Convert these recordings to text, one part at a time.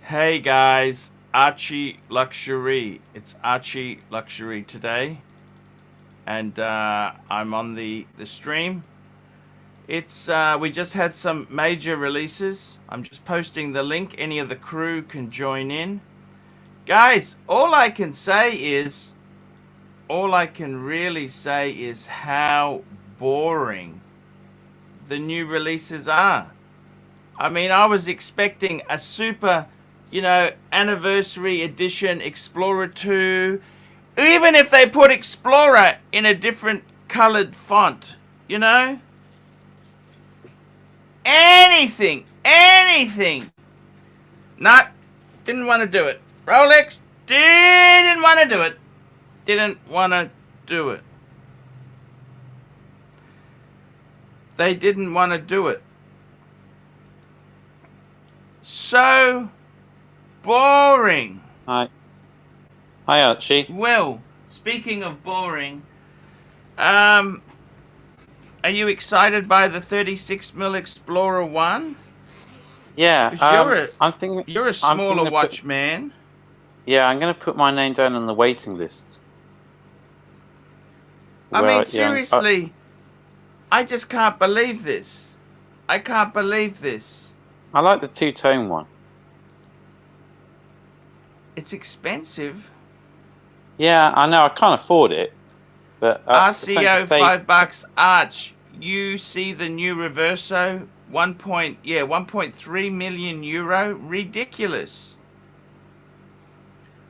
Hey guys, ArchieLuxury. It's ArchieLuxury today, and I'm on the stream. It's we just had some major releases. I'm just posting the link. Any of the crew can join in. Guys, all I can really say is how boring the new releases are. I mean, I was expecting a super, anniversary edition Explorer 2. Even if they put Explorer in a different colored font, anything. Not, didn't want to do it. Rolex didn't want to do it. They didn't want to do it. So boring. Hi, Archie. Well, speaking of boring, are you excited by the 36mm Explorer 1? Yeah, I'm thinking you're a smaller watch man. Yeah, I'm going to put my name down on the waiting list. I mean, seriously, I just can't believe this. I can't believe this. I like the two-tone one. It's expensive. Yeah, I know. I can't afford it. But RCO $5. Arch, you see the new Reverso 1.3 million euro. Ridiculous.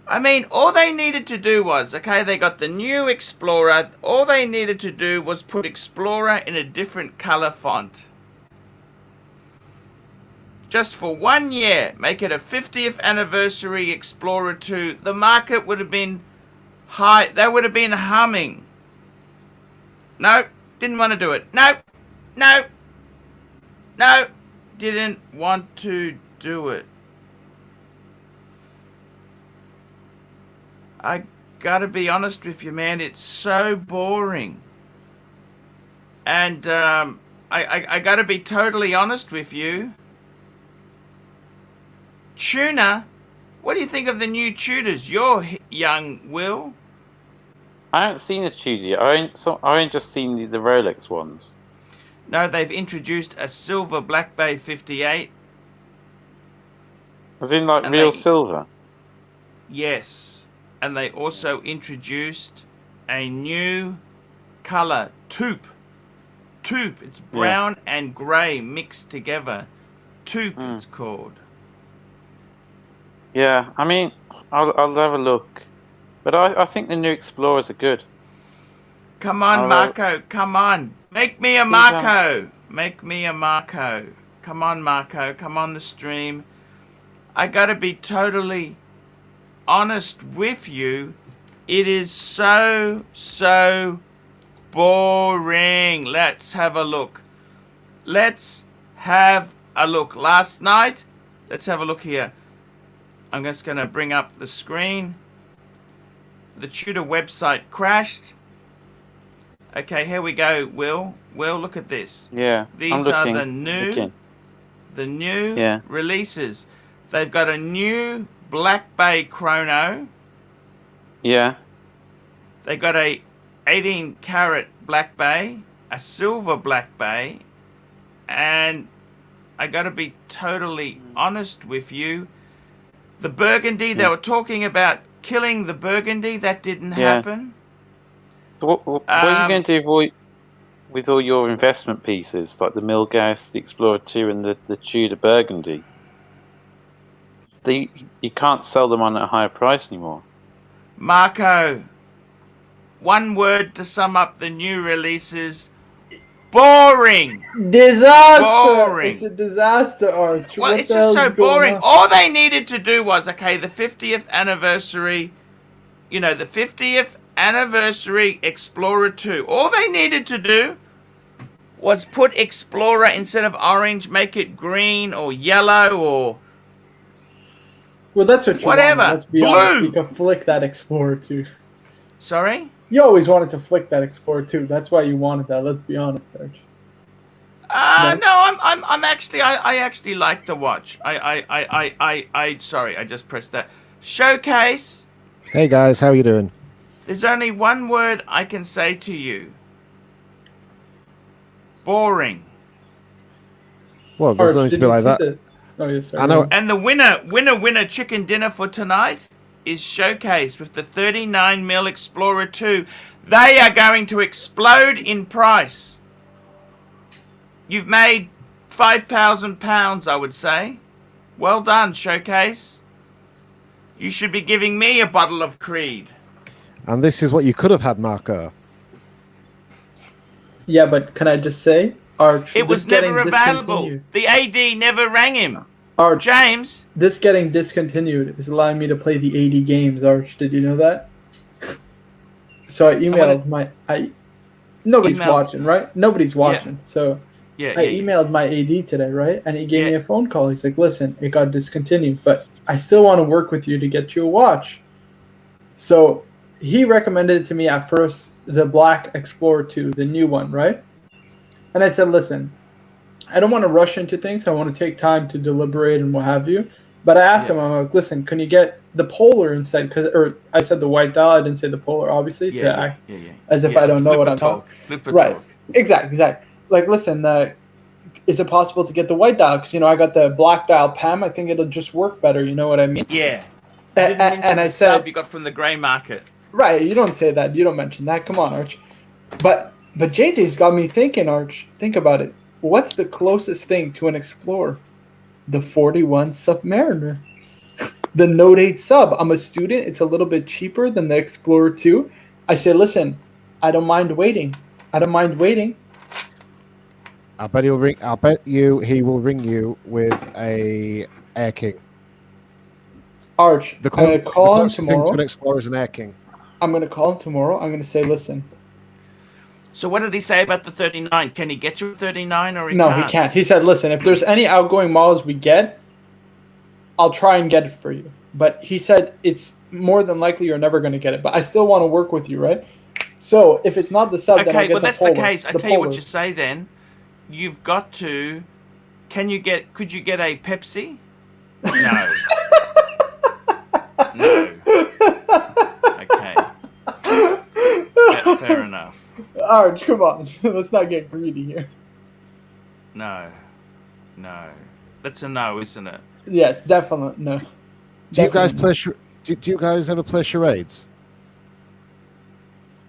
I mean, all they needed to do was, they got the new Explorer. All they needed to do was put Explorer in a different color font. Just for 1 year, make it a 50th anniversary Explorer 2. The market would have been high. They would have been humming. No, didn't want to do it. No, didn't want to do it. I gotta be honest with you, man. It's so boring. And I gotta be totally honest with you. Tuna, what do you think of the new Tudors? You're young, Will. I haven't seen a Tudor yet. I only just seen the Rolex ones. No, they've introduced a silver Black Bay 58. As in, like, real silver? Yes. And they also introduced a new color, taupe. Taupe. It's brown and grey mixed together. Taupe, it's called. Yeah, I mean, I'll have a look. But I think the new Explorers are good. Come on, Marco. Come on. Make me a Marco. Make me a Marco. Come on, Marco. Come on the stream. I gotta be totally honest with you. It is so boring. Let's have a look. Last night, let's have a look here. I'm just going to bring up the screen. The Tudor website crashed. Okay, here we go, Will. Will, look at this. Yeah, these are the new releases. They've got a new Black Bay Chrono. Yeah. They got a 18 karat Black Bay, a silver Black Bay, and I got to be totally honest with you. The Burgundy, they were talking about killing the Burgundy. That didn't happen. So what are you going to do with all your investment pieces, like the Milgauss, the Explorer 2, and the Tudor Burgundy? You can't sell them on a higher price anymore. Marco, one word to sum up the new releases. Boring. Disaster. Boring. It's a disaster, Arch. Well, it's just so boring. All they needed to do was, the 50th anniversary, the 50th anniversary Explorer 2. All they needed to do was put Explorer instead of orange, make it green or yellow or well, that's what you whatever. Want. Let's be honest. You can flick that Explorer 2. Sorry? You always wanted to flick that Explorer 2. That's why you wanted that. Let's be honest, Arch. I'm actually, I actually like the watch. Sorry, I just pressed that. Showcase. Hey guys, how are you doing? There's only one word I can say to you. Boring. Well, there's no need to be like that. Oh, yes, sorry. I know. And the winner chicken dinner for tonight is Showcase with the 39mm Explorer 2. They are going to explode in price. You've made £5,000, I would say. Well done, Showcase. You should be giving me a bottle of Creed. And this is what you could have had, Marco. Yeah, but can I just say, Arch, it was never available. The AD never rang him. Arch, James. This getting discontinued is allowing me to play the AD games, Arch. Did you know that? So I emailed nobody's watching, right? Nobody's watching. Yeah. So I emailed my AD today, right? And he gave me a phone call. He's like, listen, it got discontinued, but I still want to work with you to get you a watch. So he recommended it to me at first, the Black Explorer 2, the new one, right? And I said, listen, I don't want to rush into things. I want to take time to deliberate and what have you. But I asked him, I'm like, listen, can you get the Polar instead? Or I said the white dial. I didn't say the Polar, obviously, as if I don't know what I'm talking. Right. Talk. Exactly. Like, listen, is it possible to get the white dial? Because, I got the black dial PAM. I think it'll just work better. You know what I mean? Yeah. And I said, sub you got from the grey market. Right. You don't say that. You don't mention that. Come on, Arch. But JJ's got me thinking, Arch. Think about it. What's the closest thing to an Explorer? The 41 Submariner. The Note 8 Sub. I'm a student. It's a little bit cheaper than the Explorer 2. I say, listen, I don't mind waiting. I bet he will ring you with a Air King. Arch, I'm going to call him tomorrow. Thing to an Explorer is an Air King. I'm going to call him tomorrow. I'm going to say, listen. So what did he say about the 39? Can he get you a 39 or No, he can't. He said, listen, if there's any outgoing models we get, I'll try and get it for you. But he said it's more than likely you're never going to get it. But I still want to work with you, right? So if it's not the sub, then I'll get that's the the case. I tell you what you say then. You've got to... Could you get a Pepsi? No. No. Okay. Yeah, fair enough. Arch, come on. Let's not get greedy here. No. That's a no, isn't it? Yes, definitely no. Do you guys play? Do you guys ever play charades?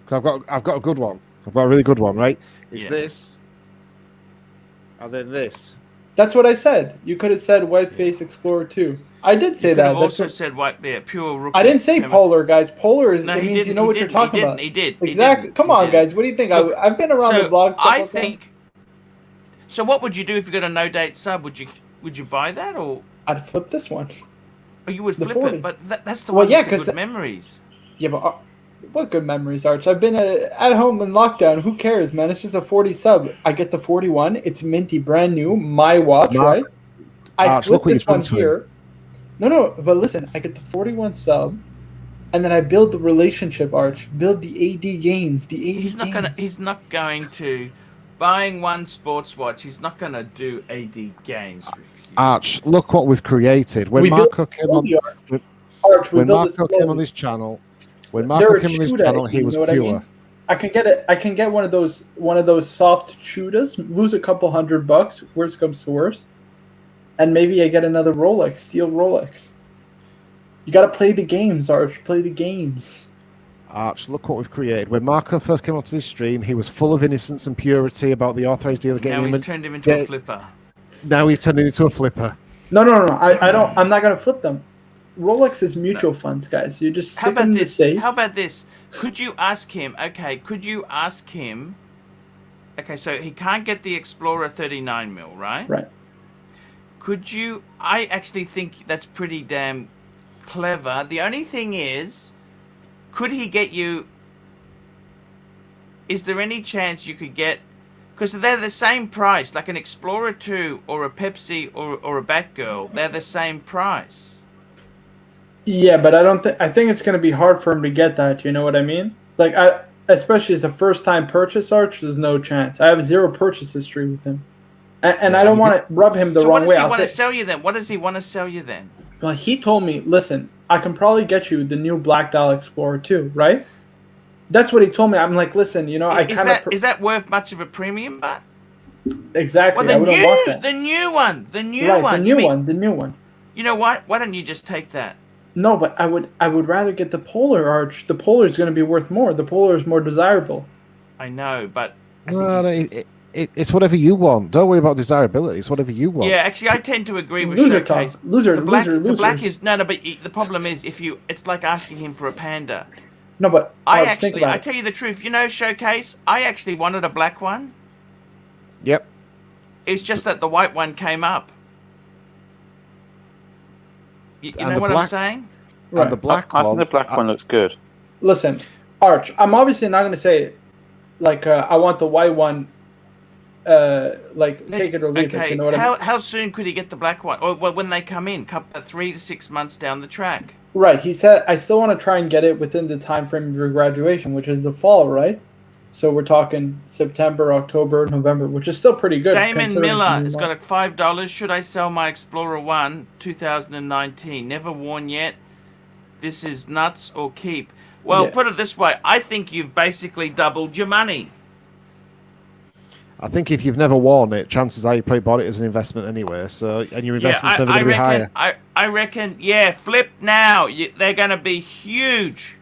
Because I've got a good one. I've got a really good one. Right? It's this, and then this. That's what I said. You could have said Whiteface Explorer 2. I did say that. You also said pure rookie. I didn't say Polar, guys. Polar is means you know what you're talking about. He did. Exactly. Come on, guys. What do you think? Look, I've been around the block. I think. So what would you do if you got a no date sub? Would you buy that or? I'd flip this one. Oh, you would flip 40. it, but that's the one with the good memories. Yeah, but what good memories, Arch? I've been at home in lockdown. Who cares, man? It's just a 40 sub. I get the 41. It's minty, brand new. My watch, right? I flip this one here. No, but listen. I get the 41 sub, and then I build the relationship, Arch. Build the AD games. He's not going to buying one sports watch. He's not going to do AD games with you. Arch, look what we've created. When Marco came on this channel, he was pure. I mean? I can get one of those soft Tudors, lose a couple $100, worst comes to worst, and maybe I get another Rolex, steel Rolex. You got to play the games, Arch. Play the games. Arch, look what we've created. When Marco first came onto this stream, he was full of innocence and purity about the authorized dealer getting him. Now he's turned him into a flipper. Now we've turned him into a flipper. No. I don't. I'm not gonna flip them. Rolex is mutual funds, guys. You just stick them in the safe. How about this? Could you ask him? Okay, so he can't get the Explorer 39mm, right? Right. Could you? I actually think that's pretty damn clever. The only thing is, could he get you? Is there any chance you could get? Because they're the same price, like an Explorer 2 or a Pepsi or a Batgirl. They're the same price. Yeah, but I think it's going to be hard for him to get that. You know what I mean? Like, especially as a first-time purchase, Arch, there's no chance. I have zero purchase history with him. And I don't want to rub him the So wrong what does way. he I'll want to say, sell you then? What does he want to sell you then? well, he told me, listen, I can probably get you the new Black Dial Explorer 2, right? That's what he told me. I'm like, listen, you know, I Is kind of... is that worth much of a premium, but? Exactly. Well, I wouldn't want that. the new one. The new one. You know what? Why don't you just take that? No, but I would rather get the Polar, Arch. The Polar is going to be worth more. The Polar is more desirable. I know, but it's whatever you want. Don't worry about desirability. It's whatever you want. yeah, actually, I tend to agree with Loser Showcase. talk. Loser, The black losers. is no, but the problem is it's like asking him for a Panda. No, but I think about it. tell you the truth. You know, Showcase. I actually wanted a black one. Yep. It's just that the white one came up. You know what I'm saying? Right. And the black I one. think the black one looks good. Listen, Arch, I'm obviously not going to say, like, I want the white one, take it or leave it. You know what I mean? How soon could he get the black one? Or when they come in, 3 to 6 months down the track. Right. He said, I still want to try and get it within the time frame of your graduation, which is the fall, right? So we're talking September, October, November, which is still pretty good. Damon Miller has got a $5. Should I sell my Explorer 1 2019? Never worn yet. This is nuts or keep. Well, Yeah. put it this way. I think you've basically doubled your money. I think if you've never worn it, chances are you probably bought it as an investment anyway. So, and your investment's never going to be higher. I reckon, yeah, flip now. They're going to be huge.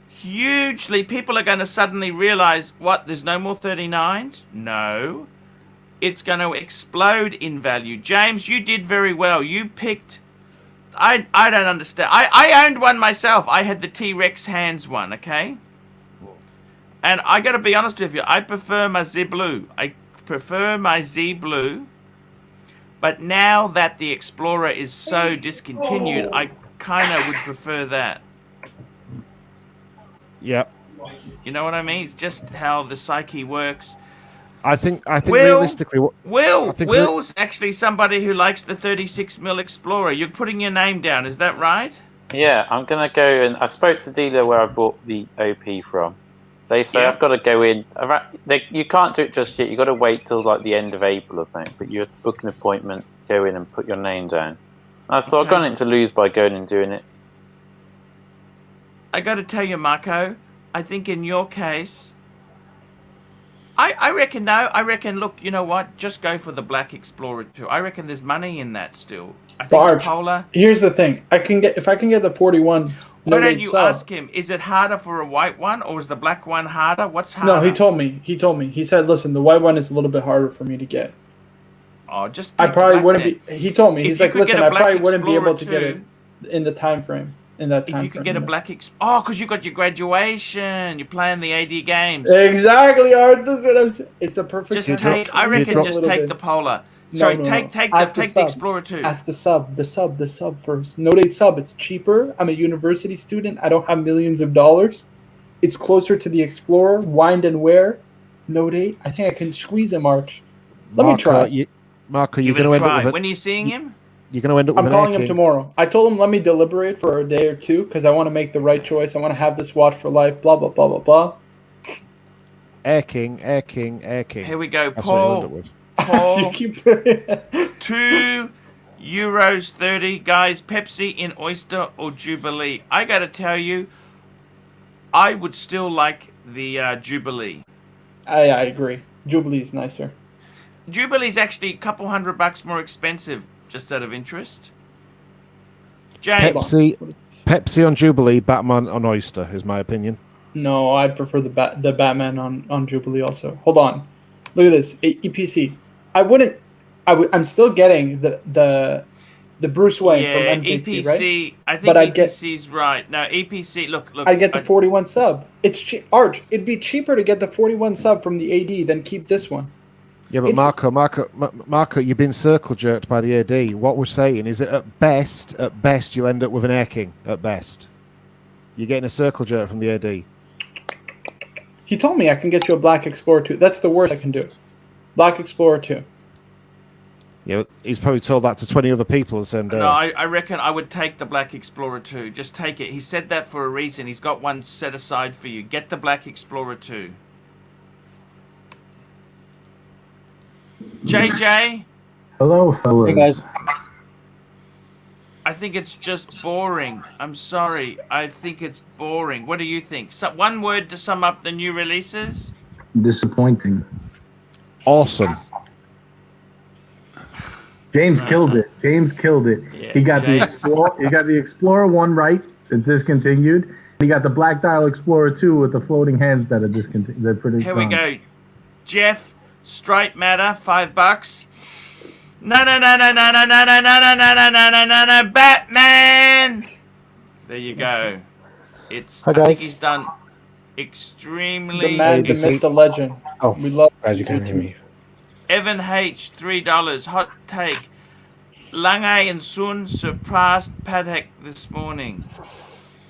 Hugely. People are going to suddenly realize, what, there's no more 39s? No. It's going to explode in value. James, you did very well. You picked... I don't understand. I owned one myself. I had the T-Rex hands one, okay? And I got to be honest with you. I prefer my Z Blue. But now that the Explorer is so discontinued, I kind of would prefer that. Yep. You know what I mean? It's just how the psyche works. I think realistically, Will's actually somebody who likes the 36mm Explorer. You're putting your name down, is that right? Yeah, I'm going to go and I spoke to the dealer where I bought the OP from. They say I've got to go in. You can't do it just yet. You've got to wait till like the end of April or something. But you book an appointment, go in and put your name down. I thought I've got nothing to lose by going and doing it. I got to tell you, Marco, I think in your case, I reckon no. I reckon, look, you know what? Just go for the Black Explorer 2. I reckon there's money in that still. I think Arch, the Polar... Here's the thing. If I can get the 41... Why don't you ask him, is it harder for a white one or is the black one harder? What's harder? No, he told me. He said, listen, the white one is a little bit harder for me to get. Oh, just I probably wouldn't then. be... He told me. He's like, listen, I probably wouldn't be able to Explorer get it in the time frame. In that time If you could frame, get a black... Oh, because you got your graduation. You're playing the AD games. Exactly, Art. That's what I'm saying. It's the perfect... I reckon just take the Polar. Sorry, take the Explorer 2. Ask the sub first. No date sub. It's cheaper. I'm a university student. I don't have millions of dollars. It's closer to the Explorer. Wind and wear. No date. I think I can squeeze him, Arch. Let me try. Marco, you're going to end up with When are you seeing him? You're going to end up with I'm calling him tomorrow. I told him let me deliberate for a day or two because I want to make the right choice. I want to have this watch for life. Blah blah blah blah blah. Air King. Here we go, That's Paul. what Paul, €2.30, guys. Pepsi in Oyster or Jubilee? I got to tell you, I would still like the Jubilee. I agree. Jubilee's nicer. Jubilee's actually a couple $100 more expensive, just out of interest. James, Pepsi on Jubilee, Batman on Oyster is my opinion. No, I prefer the Batman on Jubilee also. Hold on. Look at this. EPC. I'm still getting the Bruce Wayne from MJT, EPC, right? I think EPC's right. No, EPC, look. I get the 41 sub. It's Arch. It'd be cheaper to get the 41 sub from the AD than keep this one. Yeah, but Marco, you've been circle jerked by the AD. What we're saying is that at best, you'll end up with an Air King. At best, you're getting a circle jerk from the AD. He told me I can get you a Black Explorer 2. That's the worst I can do. Black Explorer 2. Yeah, he's probably told that to 20 other people the same day. No, I reckon I would take the Black Explorer 2. Just take it. He said that for a reason. He's got one set aside for you. Get the Black Explorer 2. JJ, Hello, fellas. Hey guys. I think it's just boring. I'm sorry. I think it's boring. What do you think? So, one word to sum up the new releases? Disappointing. Awesome. James killed it. James killed it. Yeah, He got James. the Explorer. He got the Explorer 1 right. It's discontinued. He got the Black Dial Explorer 2 with the floating hands that are discontinued. They're pretty. Here we go. Jeff, straight matter, $5. No, Batman. There you go. It's. Hi, I think guys. he's done The extremely. man, the myth, the legend. Oh, We love glad you can hear me. Evan H, $3. Hot take. Lange and Sun surpassed Patek this morning.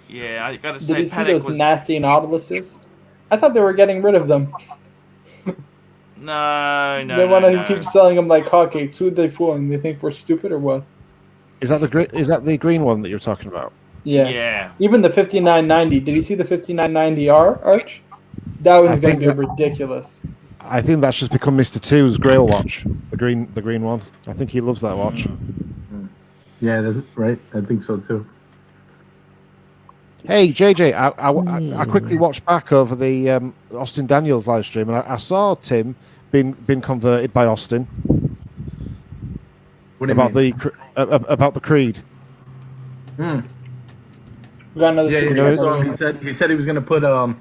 Yeah, I gotta Did say you see Patek those was. nasty Nautiluses? I thought they were getting rid of them. No, They want to no. keep selling them like hotcakes. Who are they fooling? They think we're stupid or what? Is that the green one that you're talking about? Yeah. Yeah. Even the 5990. Did you see the 5990R, Arch? That I was going think to be that- ridiculous. I think that's just become Mr. Two's Grail watch, the green one. I think he loves that watch. Yeah, that's right. I think so too. Hey JJ, I quickly watched back over the Austin Daniels live stream, and I saw Tim been converted by Austin What do you about mean? about the Creed. We got another Yeah, super yeah. chat. So he said he was gonna put a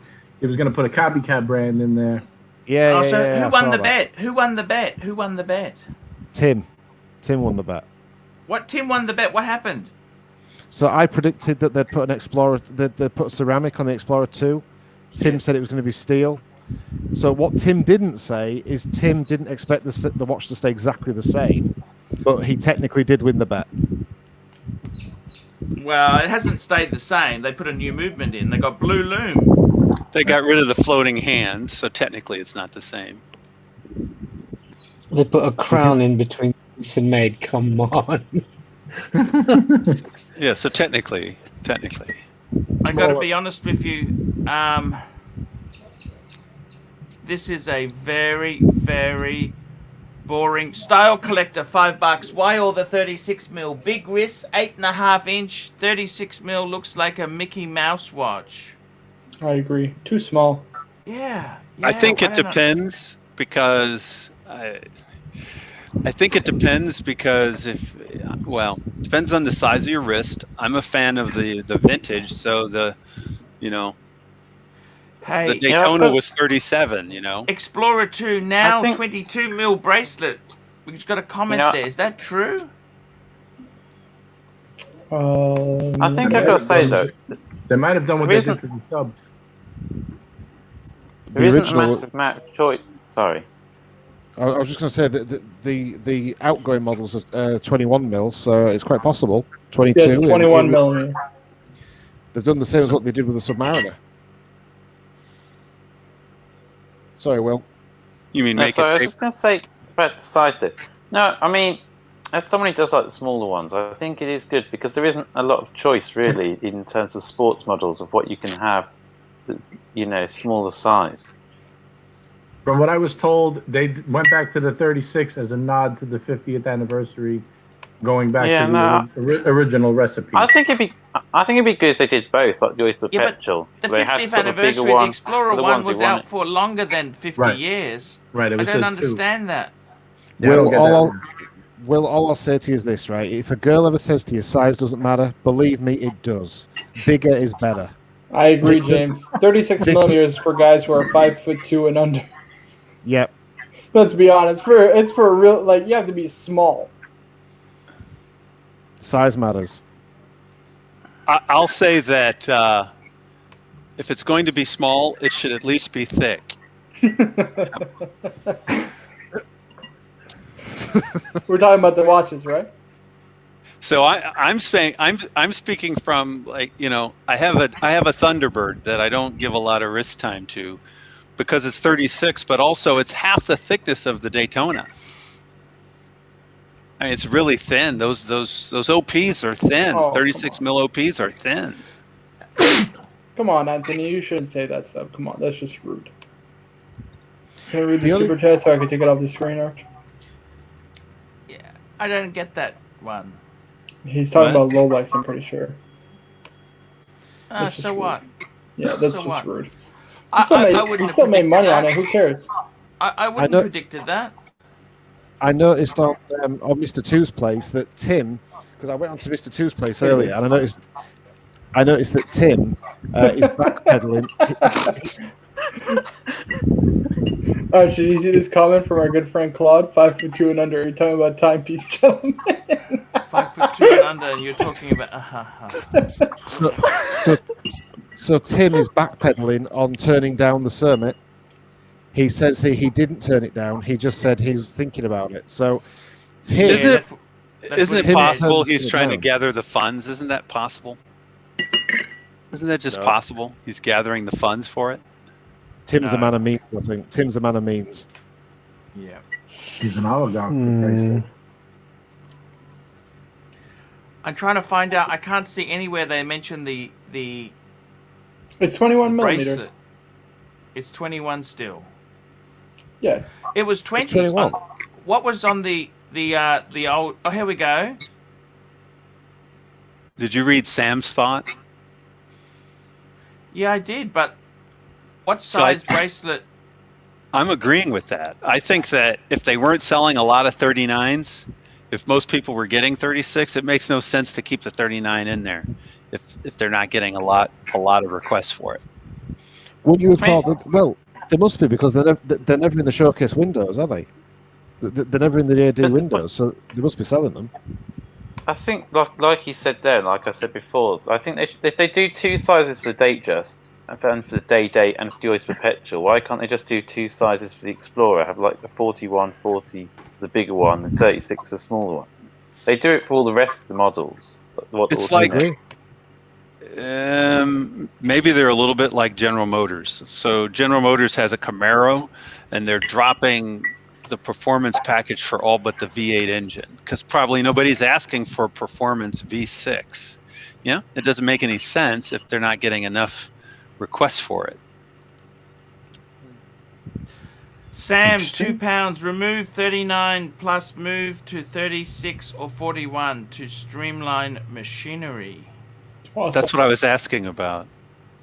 copycat brand in there. Yeah, Oh, yeah, so yeah, who I won saw the that. bet? Who won the bet? Who won the bet? Tim won the bet. What Tim won the bet? What happened? So I predicted that they'd put an Explorer, they'd put ceramic on the Explorer 2. Tim said it was going to be steel. So what Tim didn't say is Tim didn't expect the watch to stay exactly the same, but he technically did win the bet. Well, it hasn't stayed the same. They put a new movement in. They got blue loom. They got rid of the floating hands, so technically it's not the same. They put a crown in between Reese and Maid. Come on. Yeah, so technically. I got to be honest with you. This is a very, very boring style collector. $5. Why all the 36mm? Big wrist, 8.5 inch, 36mm looks like a Mickey Mouse watch. I agree. Too small. Yeah. I think why it don't I- depends because I think it depends because depends on the size of your wrist. I'm a fan of the vintage, so the Hey, Daytona was 37. Explorer 2 now I think- 22mm bracelet. We just got a comment there. Is that true? I think I've got to say though, They might have done what There they did to the sub. there isn't a original- massive amount of choice. Sorry. I was just going to say that the outgoing models are 21mm, so it's quite possible. 22. Yeah, it's 21 millimeter. They've done the same as what they did with the Submariner. Sorry, Will. You mean No, make so I it was tape? just going to say about the size there. No, I mean, as someone who does like the smaller ones, I think it is good because there isn't a lot of choice really in terms of sports models of what you can have that's, smaller size. From what I was told, they went back to the 36 as a nod to the 50th anniversary, going back to the original recipe. I think it'd be good if they did both, like the Perpetual. The They had 50th sort of bigger anniversary, the ones Explorer for the 1 ones who was want out it. for longer than 50 Right. years. Right, it I was don't the understand that. Yeah, I don't Will, get that. all I'll say to you is this, right? If a girl ever says to you size doesn't matter, believe me, it does. Bigger is better. I agree, This- James. 36 this- millimeters for guys who are 5'2" and under. Yep. Let's be honest. It's for real. Like you have to be small. Size matters. I'll say that if it's going to be small, it should at least be thick. We're talking about the watches, right? So I'm speaking from I have a Thunderbird that I don't give a lot of wrist time to because it's 36, but also it's half the thickness of the Daytona. I mean, it's really thin. Those OPs are thin. Oh, 36 mil OPs are thin. Come on, Anthony. You shouldn't say that stuff. Come on, that's just rude. Can I read The the only- super chat so I can take it off the screen, Arch? I don't get that one. He's talking What? about Rolex, I'm pretty sure. That's just So rude. what? Yeah, that's So just what? rude. I wouldn't He have still made predicted money on that. it. Who cares? I wouldn't know- have predicted that. I noticed on Mr. Two's place that Tim, because I went on to Mr. Two's place earlier, and I noticed that Tim is backpedaling. Archie, did you see this comment from our good friend Claude? 5'2" and under. You're talking about timepiece, gentlemen. 5'2" and under, and you're talking about. So Tim is backpedaling on turning down the summit. He says he didn't turn it down. He just said he was thinking about it. So Tim, Isn't That's what it he possible said. he's trying to No. gather the funds? Isn't that possible? Isn't that just No. possible? He's gathering the funds for it. Tim's a No. man of means, I think. Tim's a man of means. Yeah. He's an oligarch. for Christ's sake. I'm trying to find out. I can't see anywhere they mention the It's 21 millimeters. bracelet. It's 21 still. Yeah. It was 20. 21. What was on the old? Oh, here we go. Did you read Sam's thought? Yeah, I did. But what So I- size bracelet? I'm agreeing with that. I think that if they weren't selling a lot of 39s, if most people were getting 36, it makes no sense to keep the 39 in there if they're not getting a lot of requests for it. Wouldn't you have thought that? Well, it must be because they're never in the showcase windows, are they? They're never in the AD windows, so they must be selling them. I think, like you said there, like I said before, I think if they do two sizes for the Datejust, and then for the Day Date and for the Oyster Perpetual, why can't they just do two sizes for the Explorer? Have like the 41, 40, the bigger one, and 36 the smaller one. They do it for all the rest of the models. It's like maybe they're a little bit like General Motors. So General Motors has a Camaro, and they're dropping the performance package for all but the V8 engine because probably nobody's asking for performance V6. Yeah, it doesn't make any sense if they're not getting enough requests for it. Sam, £2. Remove 39 plus move to 36 or 41 to streamline machinery. That's what I was asking about.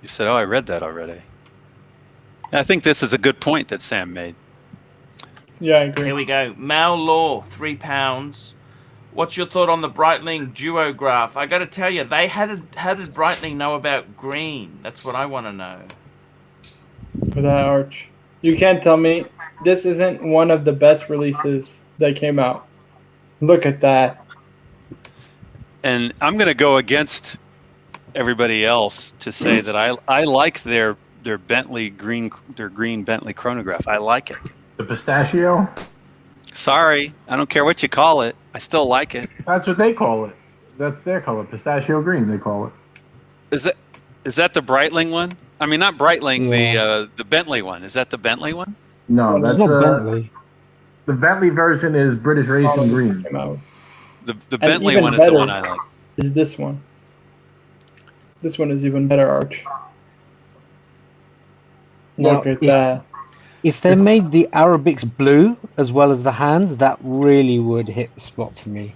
You said, "Oh, I read that already." I think this is a good point that Sam made. Yeah, I agree. Here we go. Mal Law, £3. What's your thought on the Breitling duograph? I got to tell you, how did Breitling know about green? That's what I want to know. For that Arch. You can't tell me this isn't one of the best releases that came out. Look at that. And I'm going to go against everybody else to say that I like their green Bentley chronograph. I like it. The pistachio? Sorry, I don't care what you call it. I still like it. That's what they call it. That's their color. Pistachio green, they call it. Is that the Breitling one? I mean, not Breitling, the Bentley one. Is that the Bentley one? No, It's that's not Bentley. the Bentley version is British Racing Green. Came out. The Bentley even one is the better one I like. Is this one. This one is even better, Arch. Look Now, at that. If they made the Arabics blue as well as the hands, that really would hit the spot for me.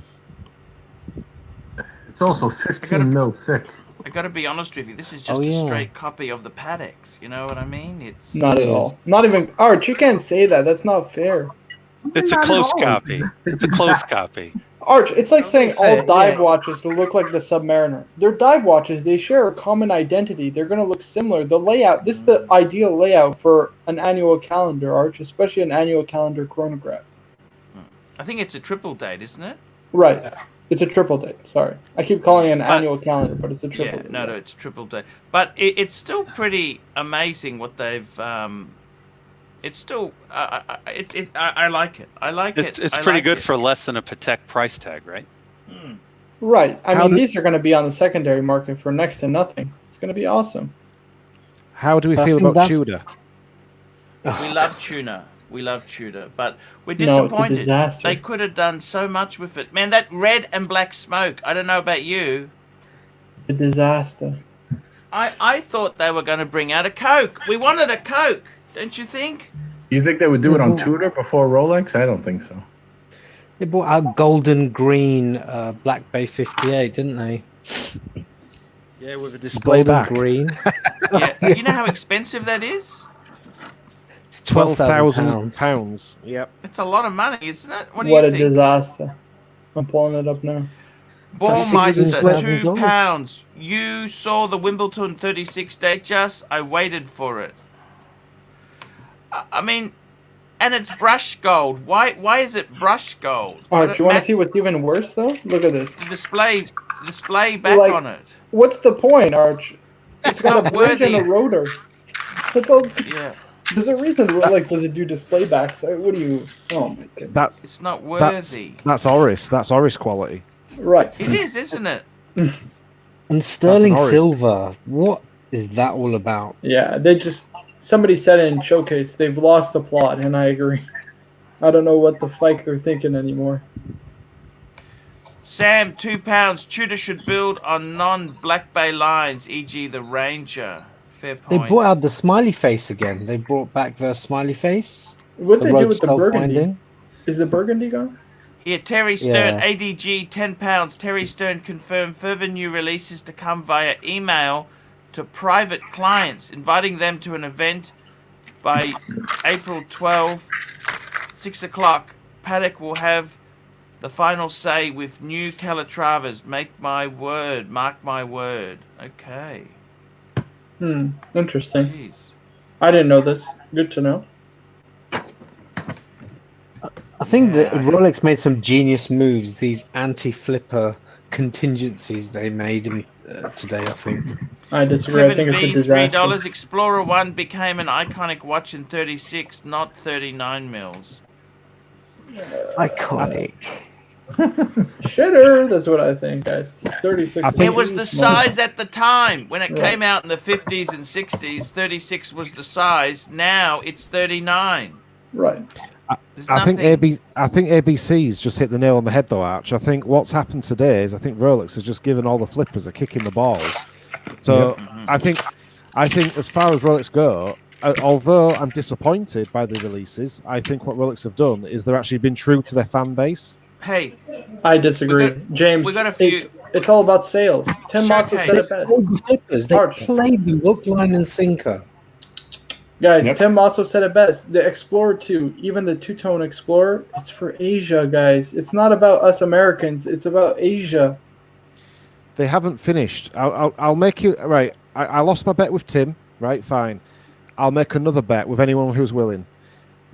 It's also 15 mil thick. I got to be honest with you. This is just Oh, a yeah. straight copy of the Pateks. You know what I mean? It's Not at all. Not even Arch, you can't say that. That's not fair. It's a Not at close all. copy. It's a close copy. Arch, it's like saying say, all dive yeah. watches will look like the Submariner. They're dive watches. They share a common identity. They're going to look similar. The layout, this is the ideal layout for an annual calendar, Arch, especially an annual calendar chronograph. I think it's a triple date, isn't it? Right. It's a triple date. Sorry. I keep calling it an But- annual calendar, but it's a triple Yeah, date. no, it's a triple date. But it's still pretty amazing what they've. It's still. I like it. I like it. It's I pretty like good it. for less than a Patek price tag, right? Right. I How mean, do- these are going to be on the secondary market for next to nothing. It's going to be awesome. How do we I feel think about that's- Tudor? We love tuna. We love Tudor, but we're No, it's a disappointed. disaster. They could have done so much with it. Man, that red and black smoke. I don't know about you. It's a disaster. I thought they were going to bring out a Coke. We wanted a Coke, don't you think? You think they would do it on Tudor before Rolex? I don't think so. They brought out golden green Black Bay 58, didn't they? Yeah, with a display Golden back. green. Yeah. You know how expensive that is? £12,000. Yep. It's a lot of money, isn't it? What do What you a think? disaster. I'm pulling it up now. Ballmeister, $16,000. £2. You saw the Wimbledon 36 Datejust? I waited for it. I mean, and it's brushed gold. Why is it brushed gold? Arch, you want to see what's even worse though? Look at this. The display back Like, on it. What's the point, Arch? It's got a not bridge and a worthy. rotor. That's all. Yeah, There's a reason Rolex doesn't do display backs. What do you? Oh my goodness. it's not That's worthy. Oris. That's Oris quality. Right. It is, isn't it? And sterling Oris. silver. What is that all about? Yeah, somebody said it in Showcase. They've lost the plot, and I agree. I don't know what the fuck they're thinking anymore. Sam, £2. Tudor should build on non-Black Bay lines, e.g. the Ranger. Fair They point. brought out the smiley face again. They brought back the smiley face. What did they do with the rope burgundy? finding. Is the burgundy gone? Here, Terry Stern, Yeah. ADG, £10. Terry Stern confirmed further new releases to come via email to private clients, inviting them to an event by April 12, 6 o'clock. Patek will have the final say with new Calatravas. Mark my word. Okay. Interesting. Jeez. I didn't know this. Good to know. I think that Rolex made some genius moves. These anti-flipper contingencies they made today. I think. I disagree. I think Kevin it's a V, disaster. $3. Explorer 1 became an iconic watch in 36, not 39 mils. Iconic. Shitter. That's what I think, guys. 36. I think It was the size at the time. When it came out in the 50s and 60s, 36 was the size. Now it's 39. Right. There's I think nothing- ABC's just hit the nail on the head though, Arch. I think what's happened today is I think Rolex has just given all the flippers a kick in the balls. So I think as far as Rolex go, although I'm disappointed by the releases, I think what Rolex have done is they're actually been true to their fan base. Hey, I disagree. we got a few- It's all about sales. Tim Mosso said it best. All the flippers. They Arch. played them hook, line, and sinker. Guys, Yep. Tim Mosso said it best. The Explorer 2, even the two-tone Explorer, it's for Asia, guys. It's not about us Americans. It's about Asia. They haven't finished. I'll make you right. I lost my bet with Tim. Right, fine. I'll make another bet with anyone who's willing.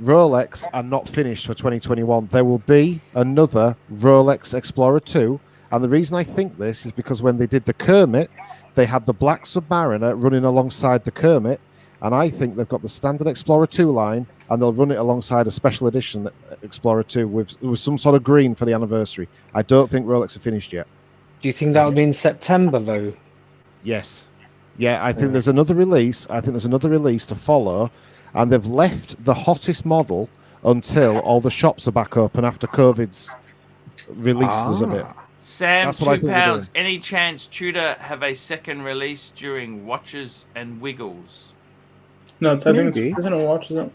Rolex are not finished for 2021. There will be another Rolex Explorer 2, and the reason I think this is because when they did the Kermit, they had the Black Submariner running alongside the Kermit, and I think they've got the standard Explorer 2 line, and they'll run it alongside a special edition Explorer 2 with some sort of green for the anniversary. I don't think Rolex are finished yet. Do you think that'll be in September though? Yes. Yeah, I think there's another release. I think there's another release to follow, and they've left the hottest model until all the shops are back open after COVID's released us a bit. Sam, That's what I think they're £2. Any chance Tudor have a second release during Watches and Wiggles? No, I think Maybe. isn't it Watches and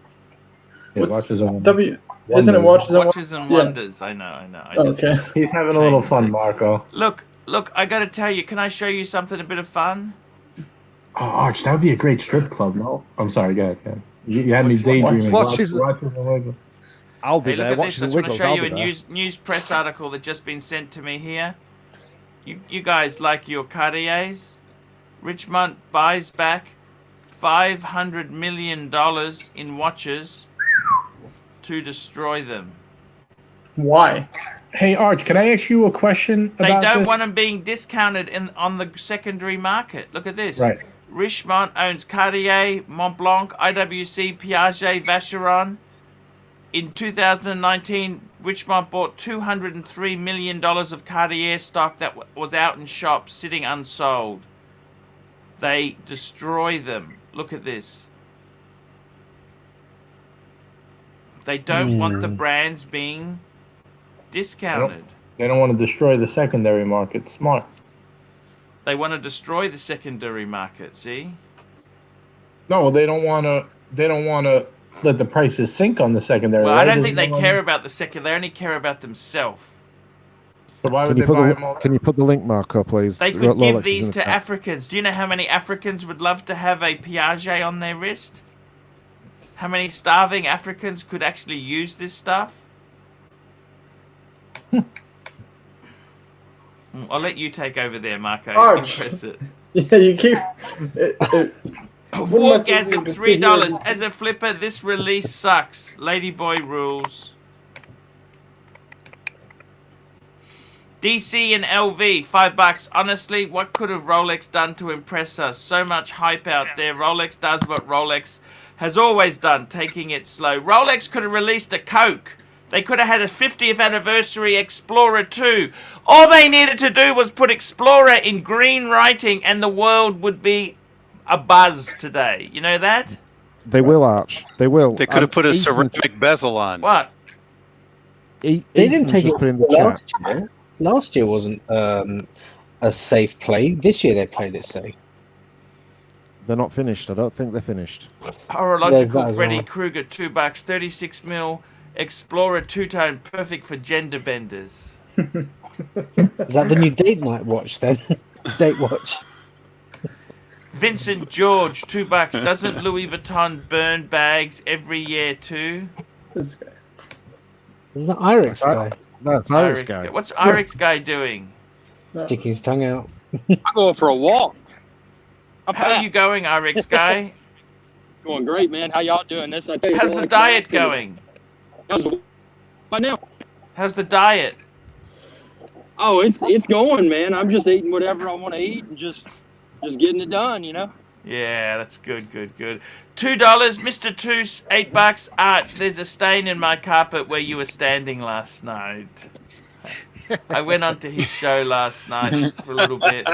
Yeah, What's watches on. W? Isn't it Watches and Watches and Yeah. Wonders. I know. I Oh, just, okay. He's having a little Changed fun, it. Marco. Look, I got to tell you. Can I show you something a bit of fun? Oh, Arch, that would be a great strip club, no? I'm sorry, go ahead. You had me daydreaming. Watches- Watches and Wiggles. I'll be Hey, look there. at Watches this. I and just want to Wiggles. show I'll you be a there. news press article that just been sent to me here. You guys like your Cartiers? Richmond buys back $500 million in watches to destroy them. Why? Hey, Arch, can I ask you a question They about don't this? want them being discounted on the secondary market. Look at this. Right. Richmond owns Cartier, Montblanc, IWC, Piaget, Vacheron. In 2019, Richmond bought $203 million of Cartier stock that was out in shops sitting unsold. They destroy them. Look at this. They don't want the brands being discounted. They don't want to destroy the secondary market. Smart. They want to destroy the secondary market, see? No, they don't want to. They don't want to let the prices sink on the secondary. Well, right? I don't Isn't think they that care about the second. They only care about themselves. So why Can would you they put buy the them all? Can you put the link, Marco, please? They could Rolex give is these in the to chat. Africans. Do you know how many Africans would love to have a Piaget on their wrist? How many starving Africans could actually use this stuff? I'll let you take over there, Marco. Arch. Impress it. Yeah, you keep. Wargasm, $3. As a flipper, this release sucks. Ladyboy rules. DC and LV, $5. Honestly, what could have Rolex done to impress us? So much hype out there. Rolex does what Rolex has always done, taking it slow. Rolex could have released a Coke. They could have had a 50th anniversary Explorer 2. All they needed to do was put Explorer in green writing and the world would be a buzz today. You know that? They will, Arch. They will. They could have put a ceramic bezel on. What? They didn't Ethan's take just it put in the last chat. year. Last year wasn't a safe play. This year they played it safe. They're not finished. I don't think they're finished. There's that Horological as Freddy well. Krueger, $2, 36 mil Explorer two-tone, perfect for gender benders. Is that the new date night watch then? Date watch. Vincent George, $2. Doesn't Louis Vuitton burn bags every year too? This guy. Isn't that Irex guy That's Iris guy. What's Irix guy doing? sticking his tongue out? I'm going for a walk. How are you going, Irix guy? Going great, man. How y'all doing? This I tell you, How's the diet going? What now? How's the diet? Oh, it's going, man. I'm just eating whatever I want to eat and just getting it done, you know. Yeah, that's good. $2, Mr. Toos, $8. Arch, there's a stain in my carpet where you were standing last night. I went onto his show last night for a little bit.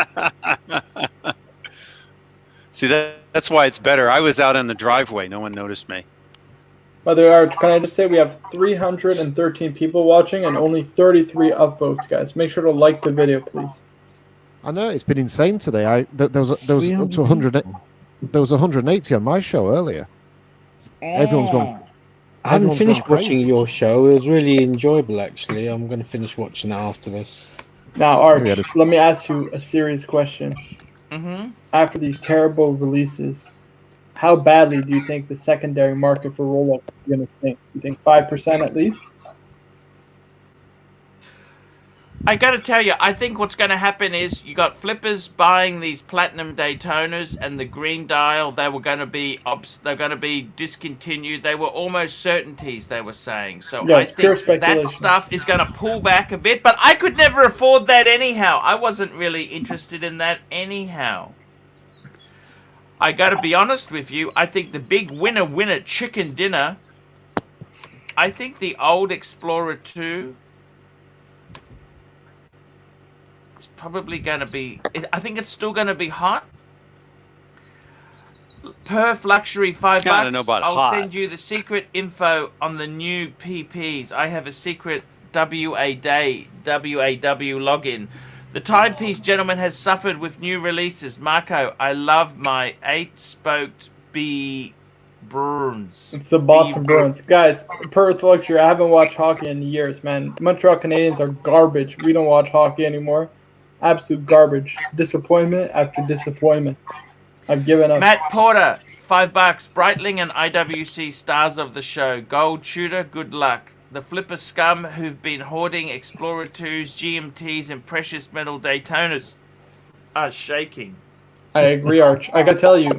See, that's why it's better. I was out in the driveway. No one noticed me. By the way, Arch, can I just say we have 313 people watching and only 33 upvotes, guys. Make sure to like the video, please. I know it's been insane today. There was up to 100. There was 180 on my show earlier. Everyone's gone. I haven't Everyone's finished gone crazy. watching your show. It was really enjoyable, actually. I'm going to finish watching that after this. Now, Arch, Yeah, let me ask you a serious question. Mm-hmm. After these terrible releases, how badly do you think the secondary market for Rolex is going to sink? You think 5% at least? I gotta tell you, I think what's gonna happen is you got flippers buying these platinum Daytonas and the green dial. They were gonna be discontinued. They were almost certainties. They were saying. So Yeah, I it's pure think that speculation. stuff is gonna pull back a bit. But I could never afford that anyhow. I wasn't really interested in that anyhow. I gotta be honest with you. I think the big winner chicken dinner. I think the old Explorer 2. Probably going to be. I think it's still going to be hot. Perf Luxury, $5. Gotta know about I'll hot. send you the secret info on the new PPs. I have a secret WAW login. The timepiece gentleman has suffered with new releases. Marco, I love my 8-spoked B Bruins. It's the Boston Bruins. Guys, Perth Luxury, I haven't watched hockey in years, man. Montreal Canadiens are garbage. We don't watch hockey anymore. Absolute garbage. Disappointment after disappointment. I've given up. Matt Porter, $5. Breitling and IWC stars of the show. Gold Tudor, good luck. The flipper scum who've been hoarding Explorer 2s, GMTs, and precious metal Daytonas are shaking. I agree, Arch. I gotta tell you,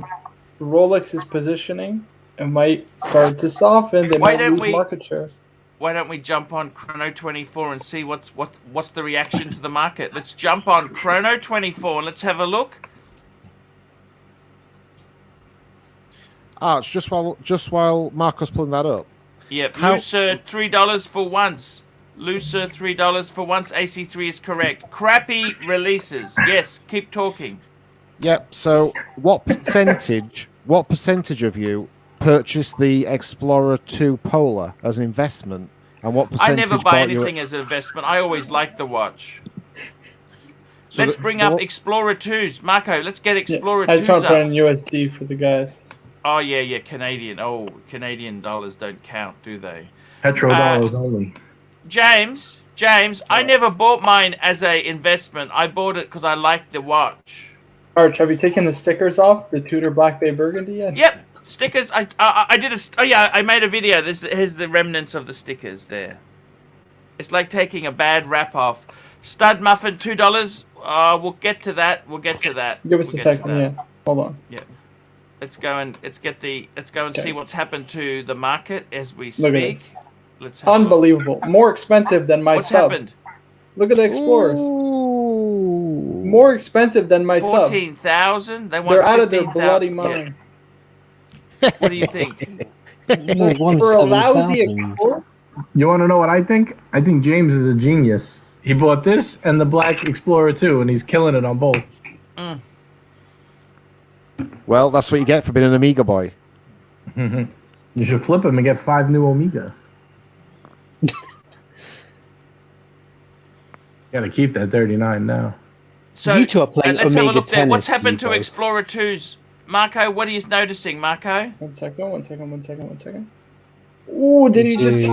Rolex's positioning, it might start to soften. They Why might don't lose we- market share. Why don't we jump on Chrono 24 and see what's the reaction to the market? Let's jump on Chrono 24 and let's have a look. Arch, just while Marco's pulling that up. Yep, How- Lucer, $3 for once. Lucer, $3 for once. AC3 is correct. Crappy releases. Yes, keep talking. Yep. So, what percentage of you purchased the Explorer 2 Polar as an investment, and what I percentage never buy bought you- anything as an investment. I always like the watch. So Let's the- bring the up what- Explorer 2s. Marco, let's get Explorer I just 2s want to put up. in USD for the guys. Oh yeah, Canadian. Oh, Canadian dollars don't count, do they? Petrodollars only. James, I never bought mine as a investment. I bought it because I liked the watch. Arch, have you taken the stickers off the Tudor Black Bay Burgundy yet? Yep, stickers. I did oh yeah, I made a video. Here's the remnants of the stickers there. It's like taking a bad wrap off. Stud muffin, $2. We'll get to that. Give us a second. Yeah, hold on. Yeah. Let's go and see what's happened to the market as we Look at speak. this. Let's have Unbelievable. More expensive than my What's sub. happened? Look at the Explorers. Ooh. More expensive than my sub. 14,000. They want They're out of their 15,000. bloody mind. What do you think? For a lousy Explorer? You want to know what I think? I think James is a genius. He bought this and the Black Explorer 2, and he's killing it on both. Well, that's what you get for being an Amiga boy. You should flip him and get 5 new Omega. Got to keep that 39 now. So you two are playing let's have a Omega look there. What's tennis, happened you to both. Explorer 2s? Marco, what are you noticing, Marco? One second. Ooh, did he just...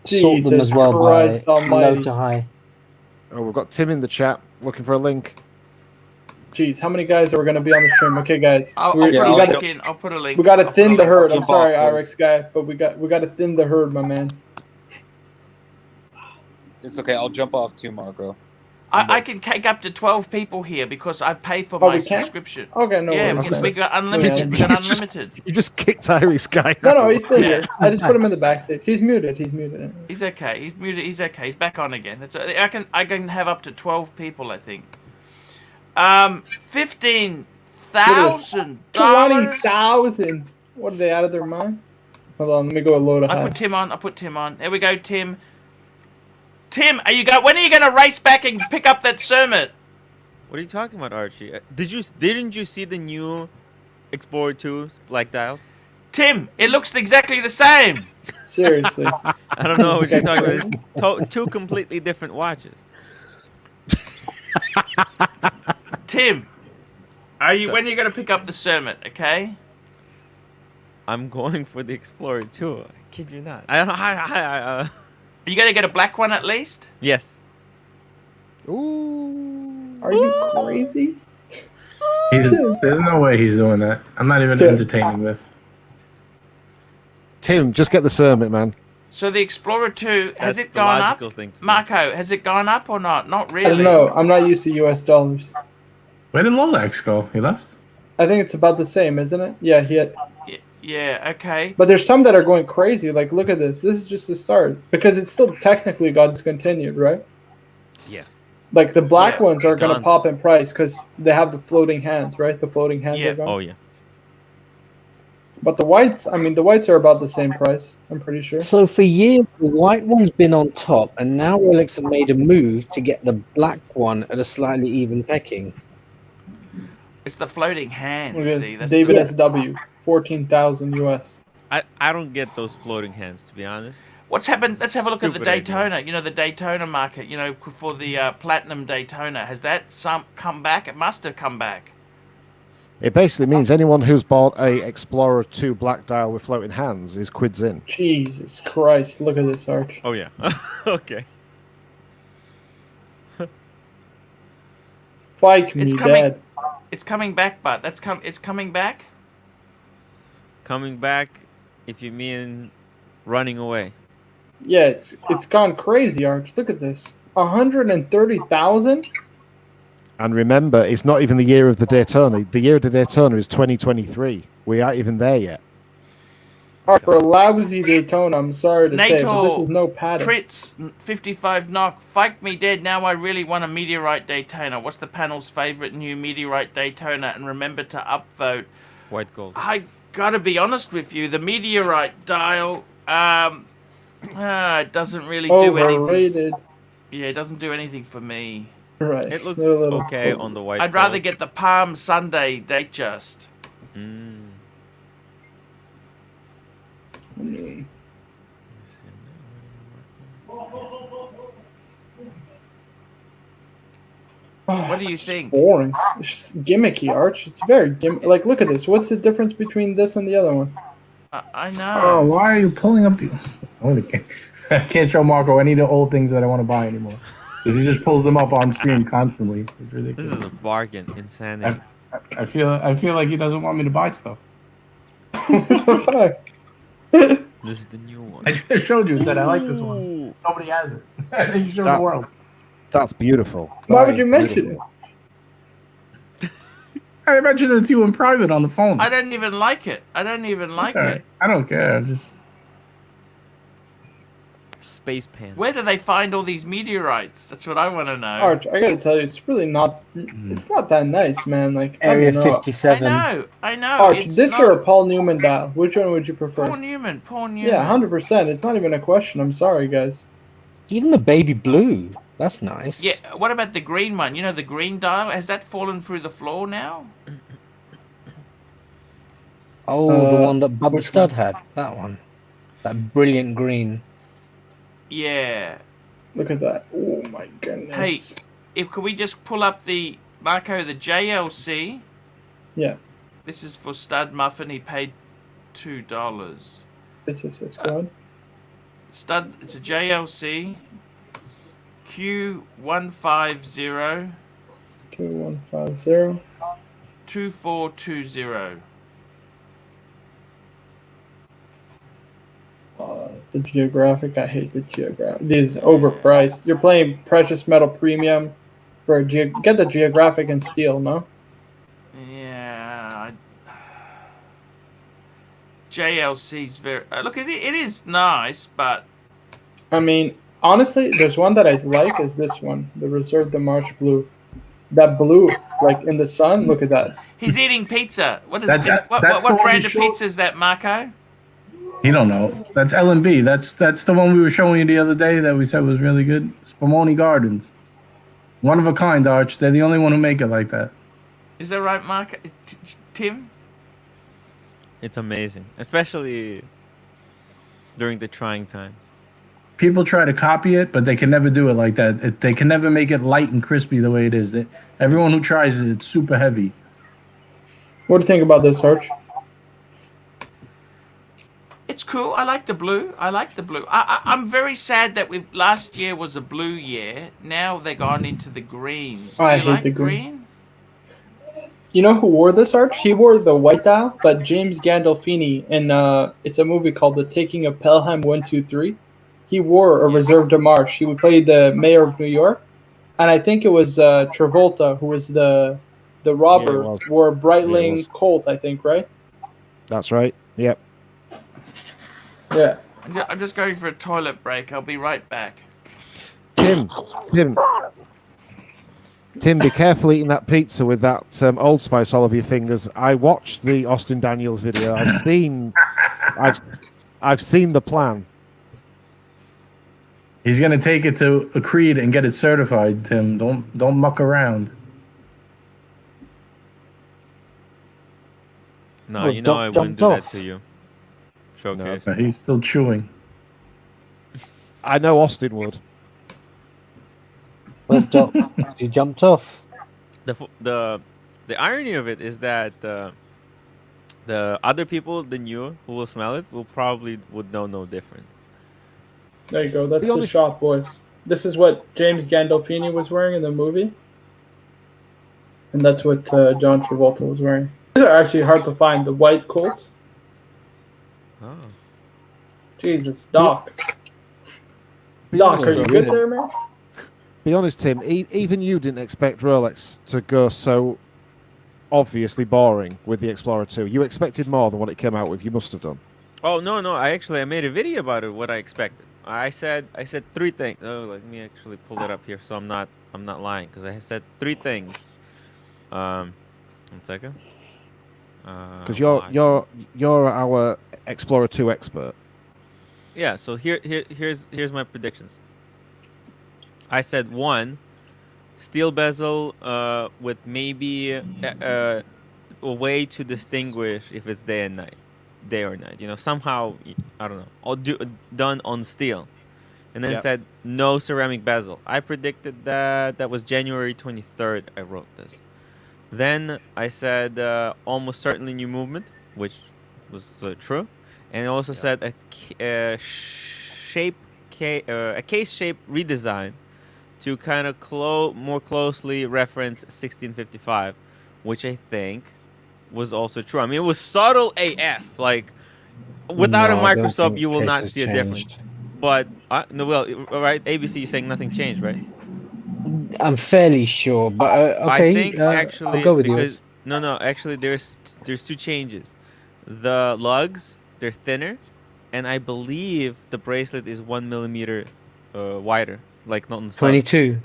Sort them as well Christ by low almighty. to high? Oh, we've got Tim in the chat looking for a link. Jeez, how many guys are going to be on the stream? Okay, guys. I'll put a link. We got to thin the herd. I'm Jump sorry, off, Irex guy, but we got to thin the herd, my man. It's okay. I'll jump off too, Marco. I can take up to 12 people here because I pay for my we can? subscription. Okay, no Yeah, worries. we got unlimited. We got unlimited. You just kicked Iris guy. No, he's still here. I just put him in the backstage. He's muted. He's okay. He's muted. He's okay. He's back on again. I can have up to 12 people, I think. $15,000. 20,000. What are they out of their mind? Hold on, let me go a load of I high. put Tim on. There we go, Tim. Tim, when are you going to race back and pick up that Sermon? What are you talking about, Archie? Didn't you see the new Explorer 2's black dials? Tim, it looks exactly the same. Seriously. I don't know what you're talking about. It's two completely different watches. Tim, when are you going to pick up the Sermon, okay? I'm going for the Explorer 2. I kid you not. I don't know. Are you going to get a black one at least? Yes. Ooh. Are you crazy? There's no way he's doing that. I'm not even entertaining this. Tim, just get the Sermon, man. So the Explorer 2, has That's it the gone up? logical thing to do. Marco, has it gone up or not? Not really. I don't know. I'm not used to US dollars. Where did Lolex go? He left? I think it's about the same, isn't it? Yeah, he had... Yeah, okay. But there's some that are going crazy. Like, look at this. This is just the start. Because it's still technically got discontinued, right? Yeah. Like, the black ones are going to gone. pop in price because they have the floating hands, right? The floating hands are gone. Oh, yeah. But the whites, the whites are about the same price, I'm pretty sure. So for years, the white one's been on top, and now Rolex have made a move to get the black one at a slightly even pecking. It's the floating hands. Look at See, this. David SW, 14,000 US. I don't get those floating hands, to be honest. What's happened? Let's have a look at the Stupid idea. Daytona. You know, the Daytona market, for the platinum Daytona. Has that come back? It must have come back. It basically means anyone who's bought a Explorer 2 black dial with floating hands is quids in. Jesus Christ, look at this, Arch. Oh, yeah. Okay. Fike me, It's coming. Dad. It's coming back, but it's coming back. Coming back, if you mean running away. Yeah, it's gone crazy, Arch. Look at this. 130,000? And remember, it's not even the year of the Daytona. The year of the Daytona is 2023. We aren't even there yet. Alright, for a lousy Daytona, I'm sorry to say, but this Nator, is no pattern. Fritz, 55 knock. Fike me dead. Now I really want a meteorite Daytona. What's the panel's favorite new meteorite Daytona? And remember to upvote. White gold. I gotta be honest with you. The meteorite dial, it doesn't really do anything. Overrated. Yeah, it doesn't do anything for me. Right. It looks a little okay full. on the white I'd rather gold. get the Palm Sunday Datejust. Mm. What do you It's just think? boring. It's just gimmicky, Arch. It's very like. Look at this. What's the difference between this and the other one? I Oh, know. why are you pulling up the? I can't show Marco any of the old things that I want to buy anymore because he just pulls them up on screen constantly. It's This ridiculous. is a bargain. Insanity. I feel like he doesn't want me to buy stuff. What the fuck? This is the new one. I just showed you and said I like this one. Ooh. Nobody has it. I think you showed That- the world. That's beautiful. Why That would is you mention beautiful. it? I mentioned it to you in private on the phone. I don't even like it. I don't even like it. I don't care. Just Space pan. Where do they find all these meteorites? That's what I want to know. Arch, I gotta tell you, it's really not. It's not that nice, man. Like I Area don't know. 57. I know. Arch, It's this not... or a Paul Newman dial? Which one would you prefer? Paul Newman. Yeah, 100%. It's not even a question. I'm sorry, guys. Even the baby blue. That's nice. Yeah. What about the green one? You know, the green dial. Has that fallen through the floor now? Oh, the one that Bud the which Stud had. That one. That brilliant green. Yeah. Look at that. Oh my goodness. Hey, could we just pull up the Marco, the JLC? Yeah. This is for Stud Muffin. He paid $2. It's go on. Stud. It's a JLC. Q150 2150. 2420. The Geographic. I hate the Geographic. These overpriced. You're playing precious metal premium for a get the Geographic and steel, no? Yeah. JLC's very. Look, it is nice, but I mean, honestly, there's one that I like is this one, the Reserve de Marche blue. That blue, like in the sun. Look at that. he's eating pizza. What is That's- this? that's the What one brand you of showed- pizza is that, Marco? you don't know. That's L&B. That's the one we were showing you the other day that we said was really good. Spumoni Gardens. One of a kind, Arch. They're the only one who make it like that. Is that right, Marco? Tim? It's amazing, especially during the trying time. People try to copy it, but they can never do it like that. They can never make it light and crispy the way it is. Everyone who tries it, it's super heavy. What do you think about this, Arch? It's cool. I like the blue. I'm very sad that last year was a blue year. Now they're gone into the greens. Do I you hate like the green. You know who wore this, Arch? He wore the white dial, but James Gandolfini in it's a movie called The Taking of Pelham 123. He wore a Reserve de Marche. He would play the mayor of New York, and I think it was Travolta who was the robber. Yeah, it was. Wore Yeah, it Breitling was. Colt, I think, right? That's right. Yep. Yeah. I'm just going for a toilet break. I'll be right back. Tim, be careful eating that pizza with that Old Spice all over your fingers. I watched the Austin Daniels video. I've seen the plan. He's gonna take it to a Creed and get it certified, Tim. Don't muck around. No, Well, you know I wouldn't do jumped that to you. Showcase. He's still chewing. I know Austin would. Where's Doc? You jumped off. The irony of it is that the other people than you who will smell it would know no difference. There you go. That's Be the honest- shot, boys. This is what James Gandolfini was wearing in the movie. And that's what John Travolta was wearing. These are actually hard to find. The white Colts. Oh. Jesus, Doc. Be Doc, honest, are you though, good Tim. there, man? Be honest, Tim. Even you didn't expect Rolex to go so obviously boring with the Explorer 2. You expected more than what it came out with. You must have done. Oh no! I made a video about it. What I expected. I said 3 things. Oh, let me actually pull it up here, so I'm not lying, because I said 3 things. 1 second. Because you're our Explorer 2 expert. Yeah. So here's my predictions. I said 1, steel bezel with maybe a way to distinguish if it's day or night. You know, somehow, I don't know, done on steel. and then Yeah. it said no ceramic bezel. I predicted that. That was January 23rd. I wrote this. Then I said almost certainly new movement, which was true, and it also said a case shape redesign to kind of more closely reference 1655, which I think was also true. I mean, it was subtle AF. Like without a No, I don't microscope, think you will case not has see a difference. changed. But no, well, all right, ABC, you're saying nothing changed, right? I'm fairly sure, but I okay, think I'll actually go with because yours. no, actually there's two changes. The lugs, they're thinner, and I believe the bracelet is 1 millimeter wider, like not on the sub. 22.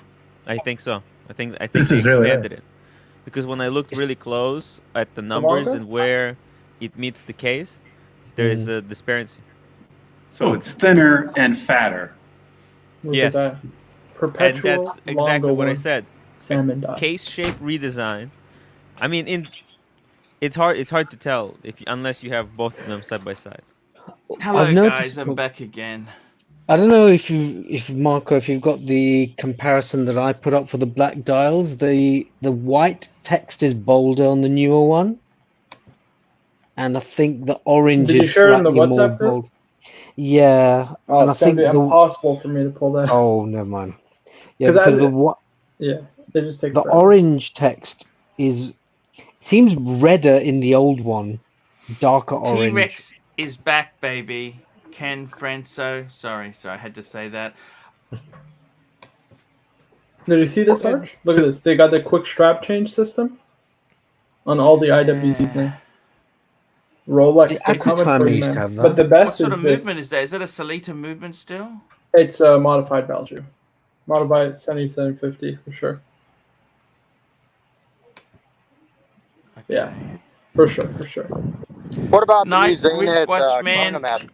I think so. I think This they is really expanded it because when I looked really close at the numbers Marco? and where it meets the case, there is a disparity. So it's thinner and fatter. Look Yes. at that. And Perpetual that's exactly what I Longo said. salmon dot. Case shape redesign. I mean, it's hard to tell unless you have both of them side by side. Hello, I've noticed. guys. I'm back again. I don't know if Marco, if you've got the comparison that I put up for the black dials, the white text is bolder on the newer one, and I think the orange Did you is share it in the slightly more WhatsApp group? bold. Yeah, Oh, and I it's gonna think be the impossible for me to pull that. oh, never mind. Yeah, 'Cause because Yeah, they just take the forever. orange text seems redder in the old one, darker orange. T-Rex is back, baby. Ken Franco. Sorry, I had to say that. Did you see this, Arch? Look at this. They got the quick strap change system on all the IWCs now. Rolex, Yeah, they at the come in time for I you, used to man. have But that. the best What sort is of this. movement is that? Is it a Salita movement still? It's a modified value. Modified 7750 for sure. Okay. Yeah, for sure. What about the new Night Zanet wristwatch, man. chronomat?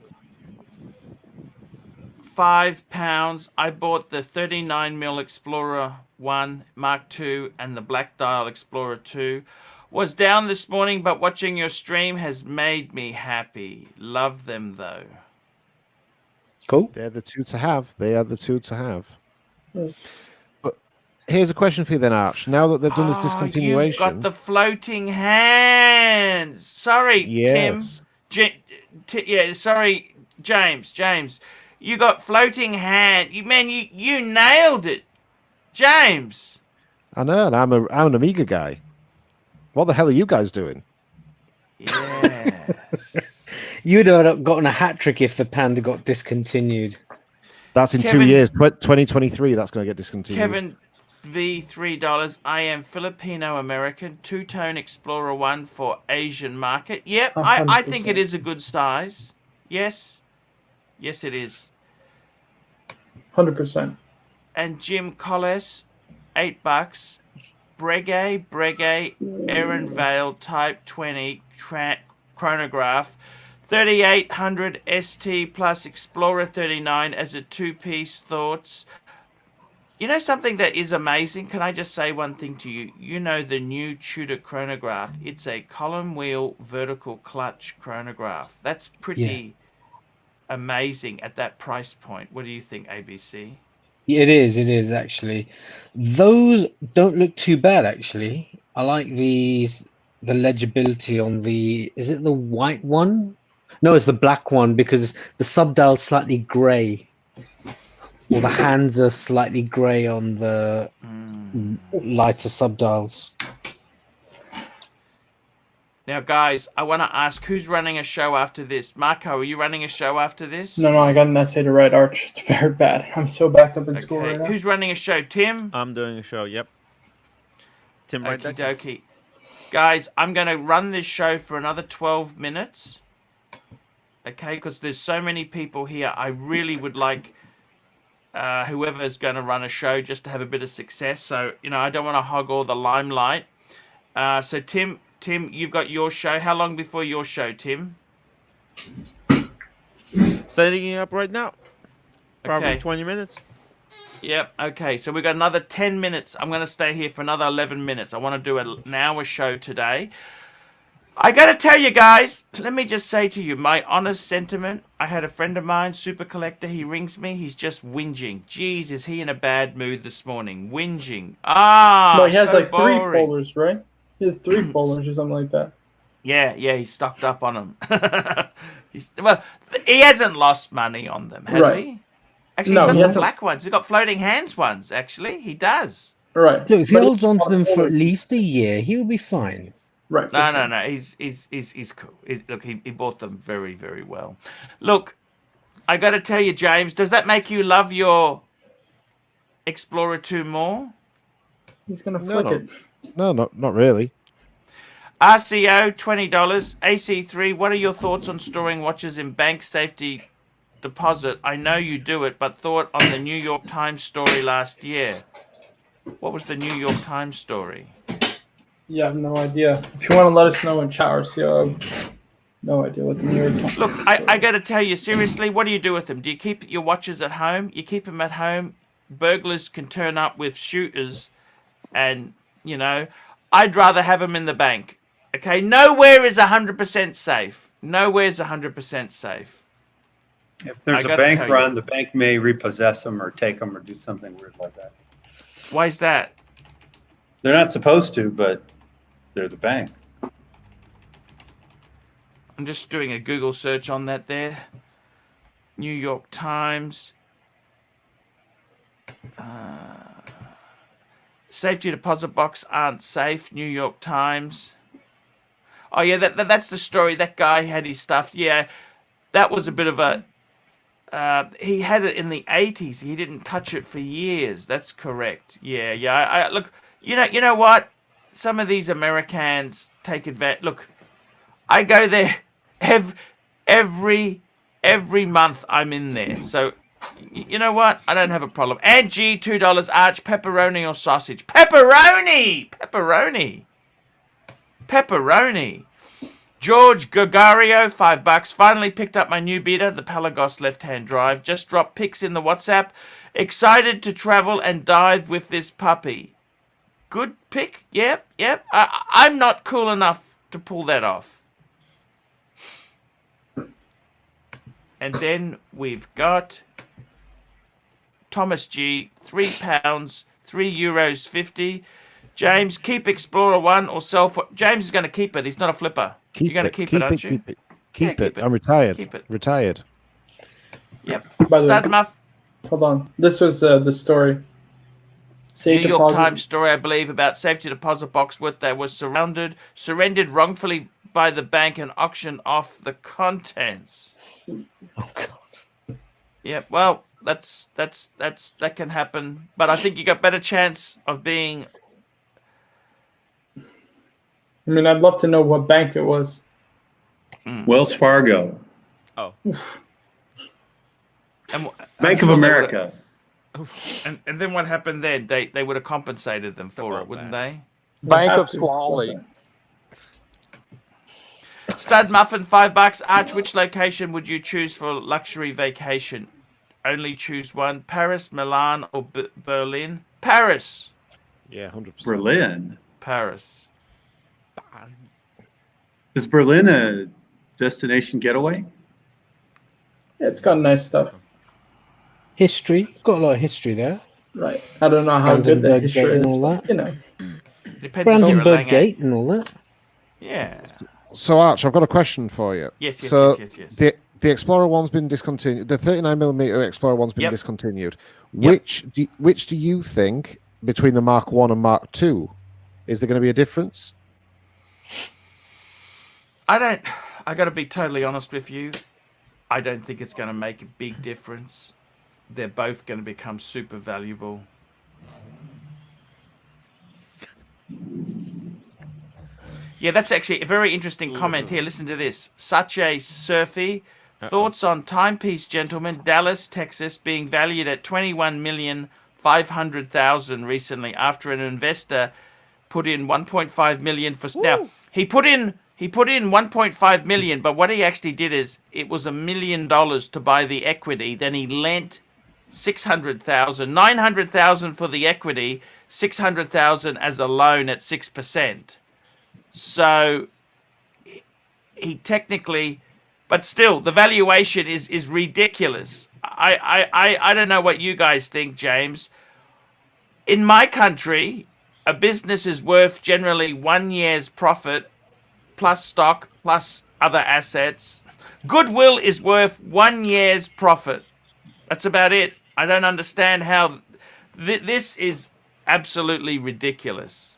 £5. I bought the 39mm Explorer 1 Mark II and the Black Dial Explorer 2. Was down this morning, but watching your stream has made me happy. Love them though. Cool. They're the two to have. They are the two to have. Yes. But here's a question for you then, Arch. Now that they've done this You've discontinuation, got the floating hands. Sorry, yes. Tim. Sorry, James. You got floating hand. You nailed it, James. I know, and I'm an Amiga guy. What the hell are you guys doing? Yes. You'd have gotten a hat trick if the Panda got discontinued. That's in 2 Kevin- years, 2023. That's going to get discontinued. Kevin V $3. I am Filipino American. Two-tone Explorer 1 for Asian market. Yep, I think it is a good size. Yes, it is. 100%. And Jim Collis, $8. Breguet, Erin Vale Type 20 chronograph, 3800 ST plus Explorer 39 as a two-piece. Thoughts? You know something that is amazing? Can I just say one thing to you? You know the new Tudor chronograph. It's a column wheel vertical clutch chronograph. That's pretty amazing at that price point. What do you think, ABC? It is actually. Those don't look too bad actually. I like the legibility on the. Is it the white one? No, it's the black one because the subdial's slightly grey. Or the hands are slightly grey on the lighter subdials. Now, guys, I want to ask who's running a show after this. Marco, are you running a show after this? No, I got an essay to write, Arch. It's very bad. I'm so backed up in school right now. Who's running a show? Tim? I'm doing a show. Yep. Tim, right there. Okie dokie. Guys, I'm going to run this show for another 12 minutes. Okay, because there's so many people here. I really would like whoever's going to run a show just to have a bit of success. So, I don't want to hog all the limelight. So, Tim, you've got your show. How long before your show, Tim? Setting it up right now. Probably Okay. 20 minutes. Yep. Okay. So we've got another 10 minutes. I'm going to stay here for another 11 minutes. I want to do an hour show today. I got to tell you guys, let me just say to you, my honest sentiment. I had a friend of mine, super collector. He rings me. He's just whinging. Jeez, is he in a bad mood this morning? Whinging. No, he has so like boring. 3 polars, right? He has 3 polars or something like that. Yeah, he's stocked up on them. Well, he hasn't lost money on them, has he? Actually, No, he's he got some hasn't. black ones. He's got floating hands ones, actually. He does. Right. Look, if he But holds on to them for at least a year, he'll be fine. Right. for No, sure. no. He's cool. Look, he bought them very, very well. Look, I got to tell you, James, does that make you love your Explorer 2 more? He's gonna flick it. No, not really. RCO, $20. AC3, what are your thoughts on storing watches in bank safety deposit? I know you do it, but thought on the New York Times story last year. What was the New York Times story? Yeah, I have no idea. If you want to let us know in chat, RCO, I have no idea what the New York Times. Look, I got to tell you, seriously, what do you do with them? Do you keep your watches at home? You keep them at home. Burglars can turn up with shooters and, I'd rather have them in the bank. Okay, nowhere is 100% safe. Nowhere's 100% safe. If there's a bank run, the bank may repossess them or take them or do something weird like that. Why is that? They're not supposed to, but they're the bank. I'm just doing a Google search on that there. New York Times. Safety deposit box aren't safe. New York Times. Oh, yeah, that's the story. That guy had his stuff. Yeah, that was a bit of a... he had it in the 80s. He didn't touch it for years. That's correct. Yeah. I look, you know what? Some of these Americans take advantage. Look, I go there every month. I'm in there. So, you know what? I don't have a problem. And G, $2. Arch, pepperoni or sausage? Pepperoni! George Gregario, $5. Finally picked up my new beta, the Palagos left-hand drive. Just dropped pics in the WhatsApp. Excited to travel and dive with this puppy. Good pick. Yep. I'm not cool enough to pull that off. And then we've got Thomas G, £3, €3.50. James, keep Explorer 1 or sell for... James is going to keep it. He's not a flipper. You're going to keep it, aren't you? Keep it. I'm retired. Keep it. Retired. Yep. By the Stud way, Muff. hold on. This was the story. New York Times story, I believe, about safety deposit box that was surrendered wrongfully by the bank and auctioned off the contents. Oh God. Yeah, well, that can happen, but I think you got better chance of being. I mean, I'd love to know what bank it was. Wells Fargo. Oh. And Bank of America. And then what happened then? They would have compensated them for it, wouldn't they? Bank of Squally. Stud Muffin, $5. Arch, which location would you choose for luxury vacation? Only choose one. Paris, Milan, or Berlin? Paris. Yeah, 100%. Berlin. Paris. Is Berlin a destination getaway? Yeah, it's got nice stuff. History. Got a lot of history there. Right. I don't know how good that Brandenburg history Gate is. and all that. You know. Depends on your Brandenburg Lange. Gate and all that. Yeah. So, Arch, I've got a question for you. Yes. The Explorer 1's been discontinued. The 39mm Explorer 1's been discontinued. Which do you think, between the Mark 1 and Mark 2, is there going to be a difference? I got to be totally honest with you. I don't think it's going to make a big difference. They're both going to become super valuable. Yeah, that's actually a very interesting comment here. Listen to this. Such a surfy. Thoughts on timepiece, gentlemen. Dallas, Texas, being valued at $21,500,000 recently after an investor put in $1.5 million for. Woo. Now he put in $1.5 million, but what he actually did is it was $1 million to buy the equity. Then he lent $600,000, $900,000 for the equity, $600,000 as a loan at 6%. So he technically, but still, the valuation is ridiculous. I don't know what you guys think, James. In my country, a business is worth generally 1 year's profit plus stock plus other assets. Goodwill is worth 1 year's profit. That's about it. I don't understand how this is absolutely ridiculous.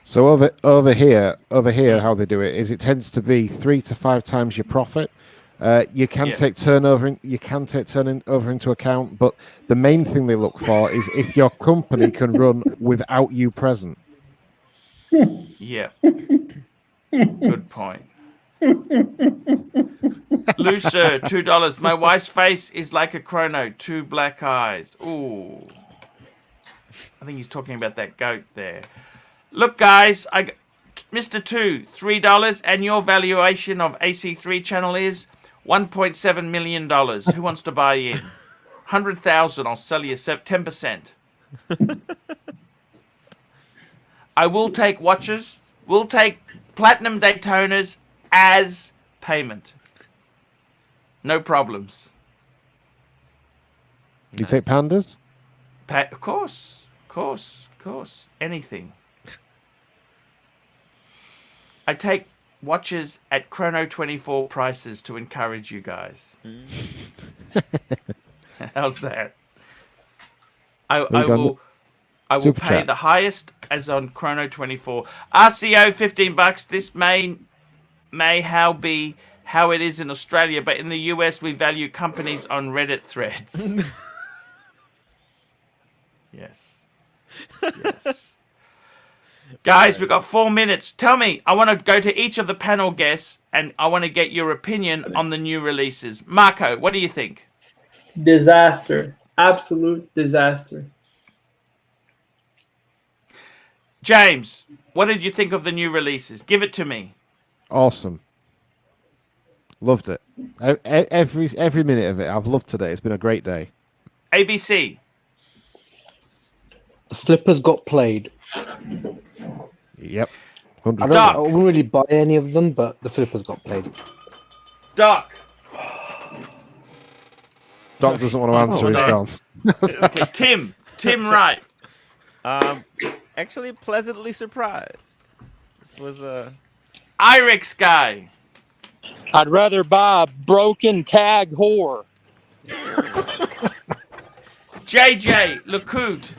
So over here, how they do it is it tends to be 3 to 5 times your profit. You can take turnover into account, but the main thing they look for is if your company can run without you present. Yeah. Good point. Lucer, $2. My wife's face is like a chrono, 2 black eyes. Ooh. I think he's talking about that goat there. Look, guys, Mr. 2, $3, and your valuation of AC3 channel is $1.7 million. Who wants to buy in? 100,000. I'll sell you 10%. I will take watches. We'll take platinum Daytonas as payment. No problems. You take pandas? Of course. Anything. I take watches at Chrono 24 prices to encourage you guys. How's that? I will pay the highest as on Chrono 24. RCO $15. This may be how it is in Australia, but in the US we value companies on Reddit threads. Yes. Guys, we've got 4 minutes. Tell me, I want to go to each of the panel guests and I want to get your opinion on the new releases. Marco, what do you think? Disaster. Absolute disaster. James, what did you think of the new releases? Give it to me. Awesome. Loved it. Every minute of it. I've loved today. It's been a great day. ABC. The flippers got played. Yep. I wouldn't really buy any of them, but the flippers got played. Doc doesn't want to answer. He's gone. Okay, Tim Wright. Actually, pleasantly surprised. This was a Irex guy. I'd rather buy a broken tag whore. JJ Lecoute.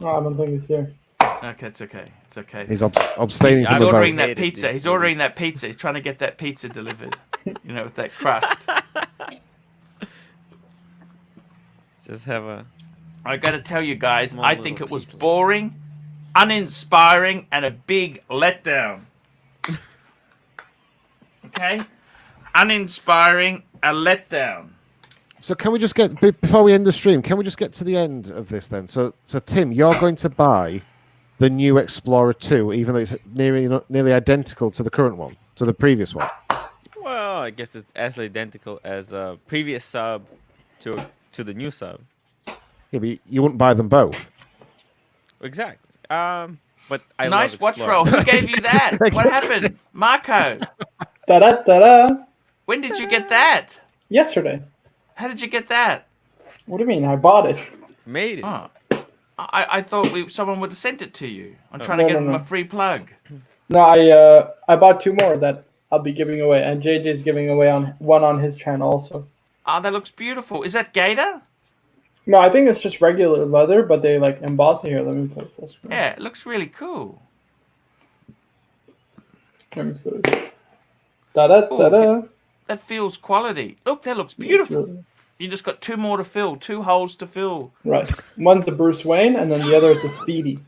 Oh, I don't think he's here. Okay, it's okay. It's okay. He's abstaining. He's ordering that pizza. He's ordering that pizza. He's trying to get that pizza delivered. You know, with that crust. Just have a. I got to tell you guys, I think it was boring, uninspiring, and a big letdown. Okay? Uninspiring, a letdown. So can we just get, before we end the stream, can we just get to the end of this then? So Tim, you're going to buy the new Explorer 2, even though it's nearly identical to the current one, to the previous one. Well, I guess it's as identical as a previous sub to the new sub. Yeah, but you wouldn't buy them both. Exactly. But I nice love watch Explorer. roll. Who gave you that? What happened? Marco. Ta-da. When did you get that? Yesterday. How did you get that? What do you mean? I bought it. Made it. Oh. I thought someone would have sent it to you. I'm trying to get him a free plug. No, I bought 2 more that I'll be giving away, and JJ's giving away one on his channel also. Oh, that looks beautiful. Is that Gator? No, I think it's just regular leather, but they like emboss it here. Let me put it full screen. Yeah, it looks really cool. Let me put it. Ta-da. That feels quality. Look, that looks beautiful. You just got 2 more to fill, 2 holes to fill. Right. One's the Bruce Wayne, and then the other is the Speedy.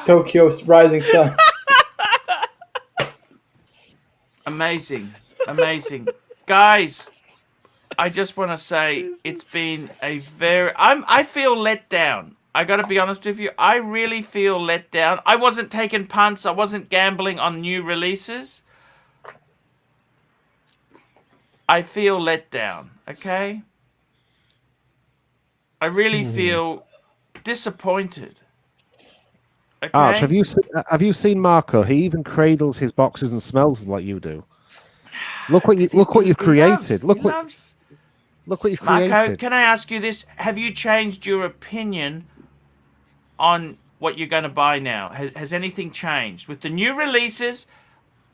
Tokyo's Rising Sun. Amazing. Guys, I just want to say it's been a very... I feel let down. I got to be honest with you. I really feel let down. I wasn't taking punts. I wasn't gambling on new releases. I feel let down, okay? I really feel disappointed. Okay. Arch, have you seen Marco? He even cradles his boxes and smells them like you do. Look what you've created. Look what you've created. Marco, can I ask you this? Have you changed your opinion on what you're going to buy now? Has anything changed with the new releases?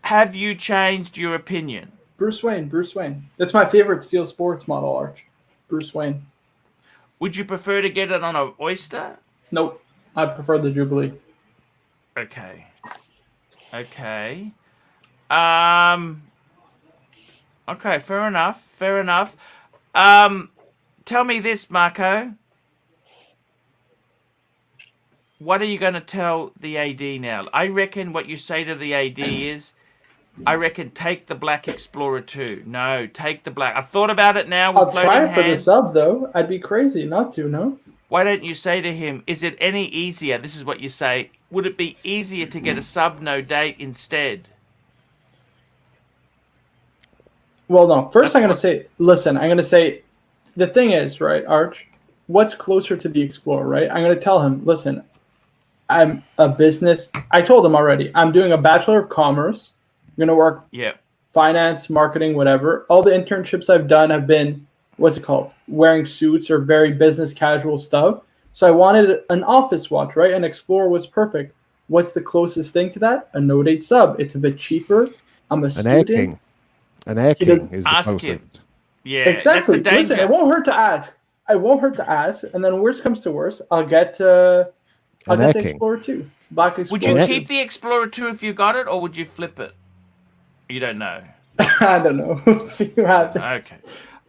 Have you changed your opinion? Bruce Wayne. That's my favorite steel sports model, Arch. Bruce Wayne. Would you prefer to get it on an Oyster? Nope. I'd prefer the Jubilee. Okay. Okay, fair enough. Tell me this, Marco. What are you going to tell the AD now? I reckon what you say to the AD is, I reckon take the Black Explorer 2. No, take the black. I've thought about it now. I'll try it for the sub, though. I'd be crazy not to, no? Why don't you say to him, is it any easier? This is what you say. Would it be easier to get a sub no date instead? Well, no. First, I'm going to say, listen, the thing is, right, Arch, what's closer to the Explorer, right? I'm going to tell him, listen, I'm a business. I told him already, I'm doing a Bachelor of Commerce. I'm going to work finance, marketing, whatever. All the internships I've done have been, wearing suits or very business casual stuff. So I wanted an office watch, right? An Explorer was perfect. What's the closest thing to that? A No Date sub. It's a bit cheaper. I'm a student. An Air King is the ask closest. him. Yeah, exactly. That's the danger. Listen, it won't hurt to ask. And then worst comes to worst, I'll get the Explorer 2. Black Explorer. Would you keep the Explorer 2 if you got it, or would you flip it? You don't know. I don't know. We'll see what happens. Okay.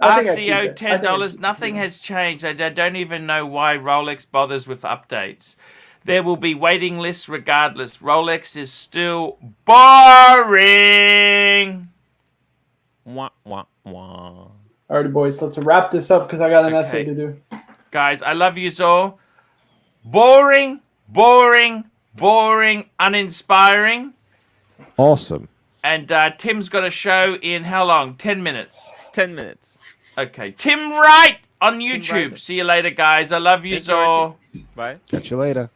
RCO $10. Nothing has changed. I don't even know why Rolex bothers with updates. There will be waiting lists regardless. Rolex is still boring. Wah, wah, wah. Alrighty, boys. Let's wrap this up because I got an essay to do. Guys, I love you all. Boring, uninspiring. Awesome. And Tim's got a show in how long? 10 minutes. 10 minutes. Okay. Tim Wright on YouTube. See you later, guys. I love you all. Bye. Catch you later.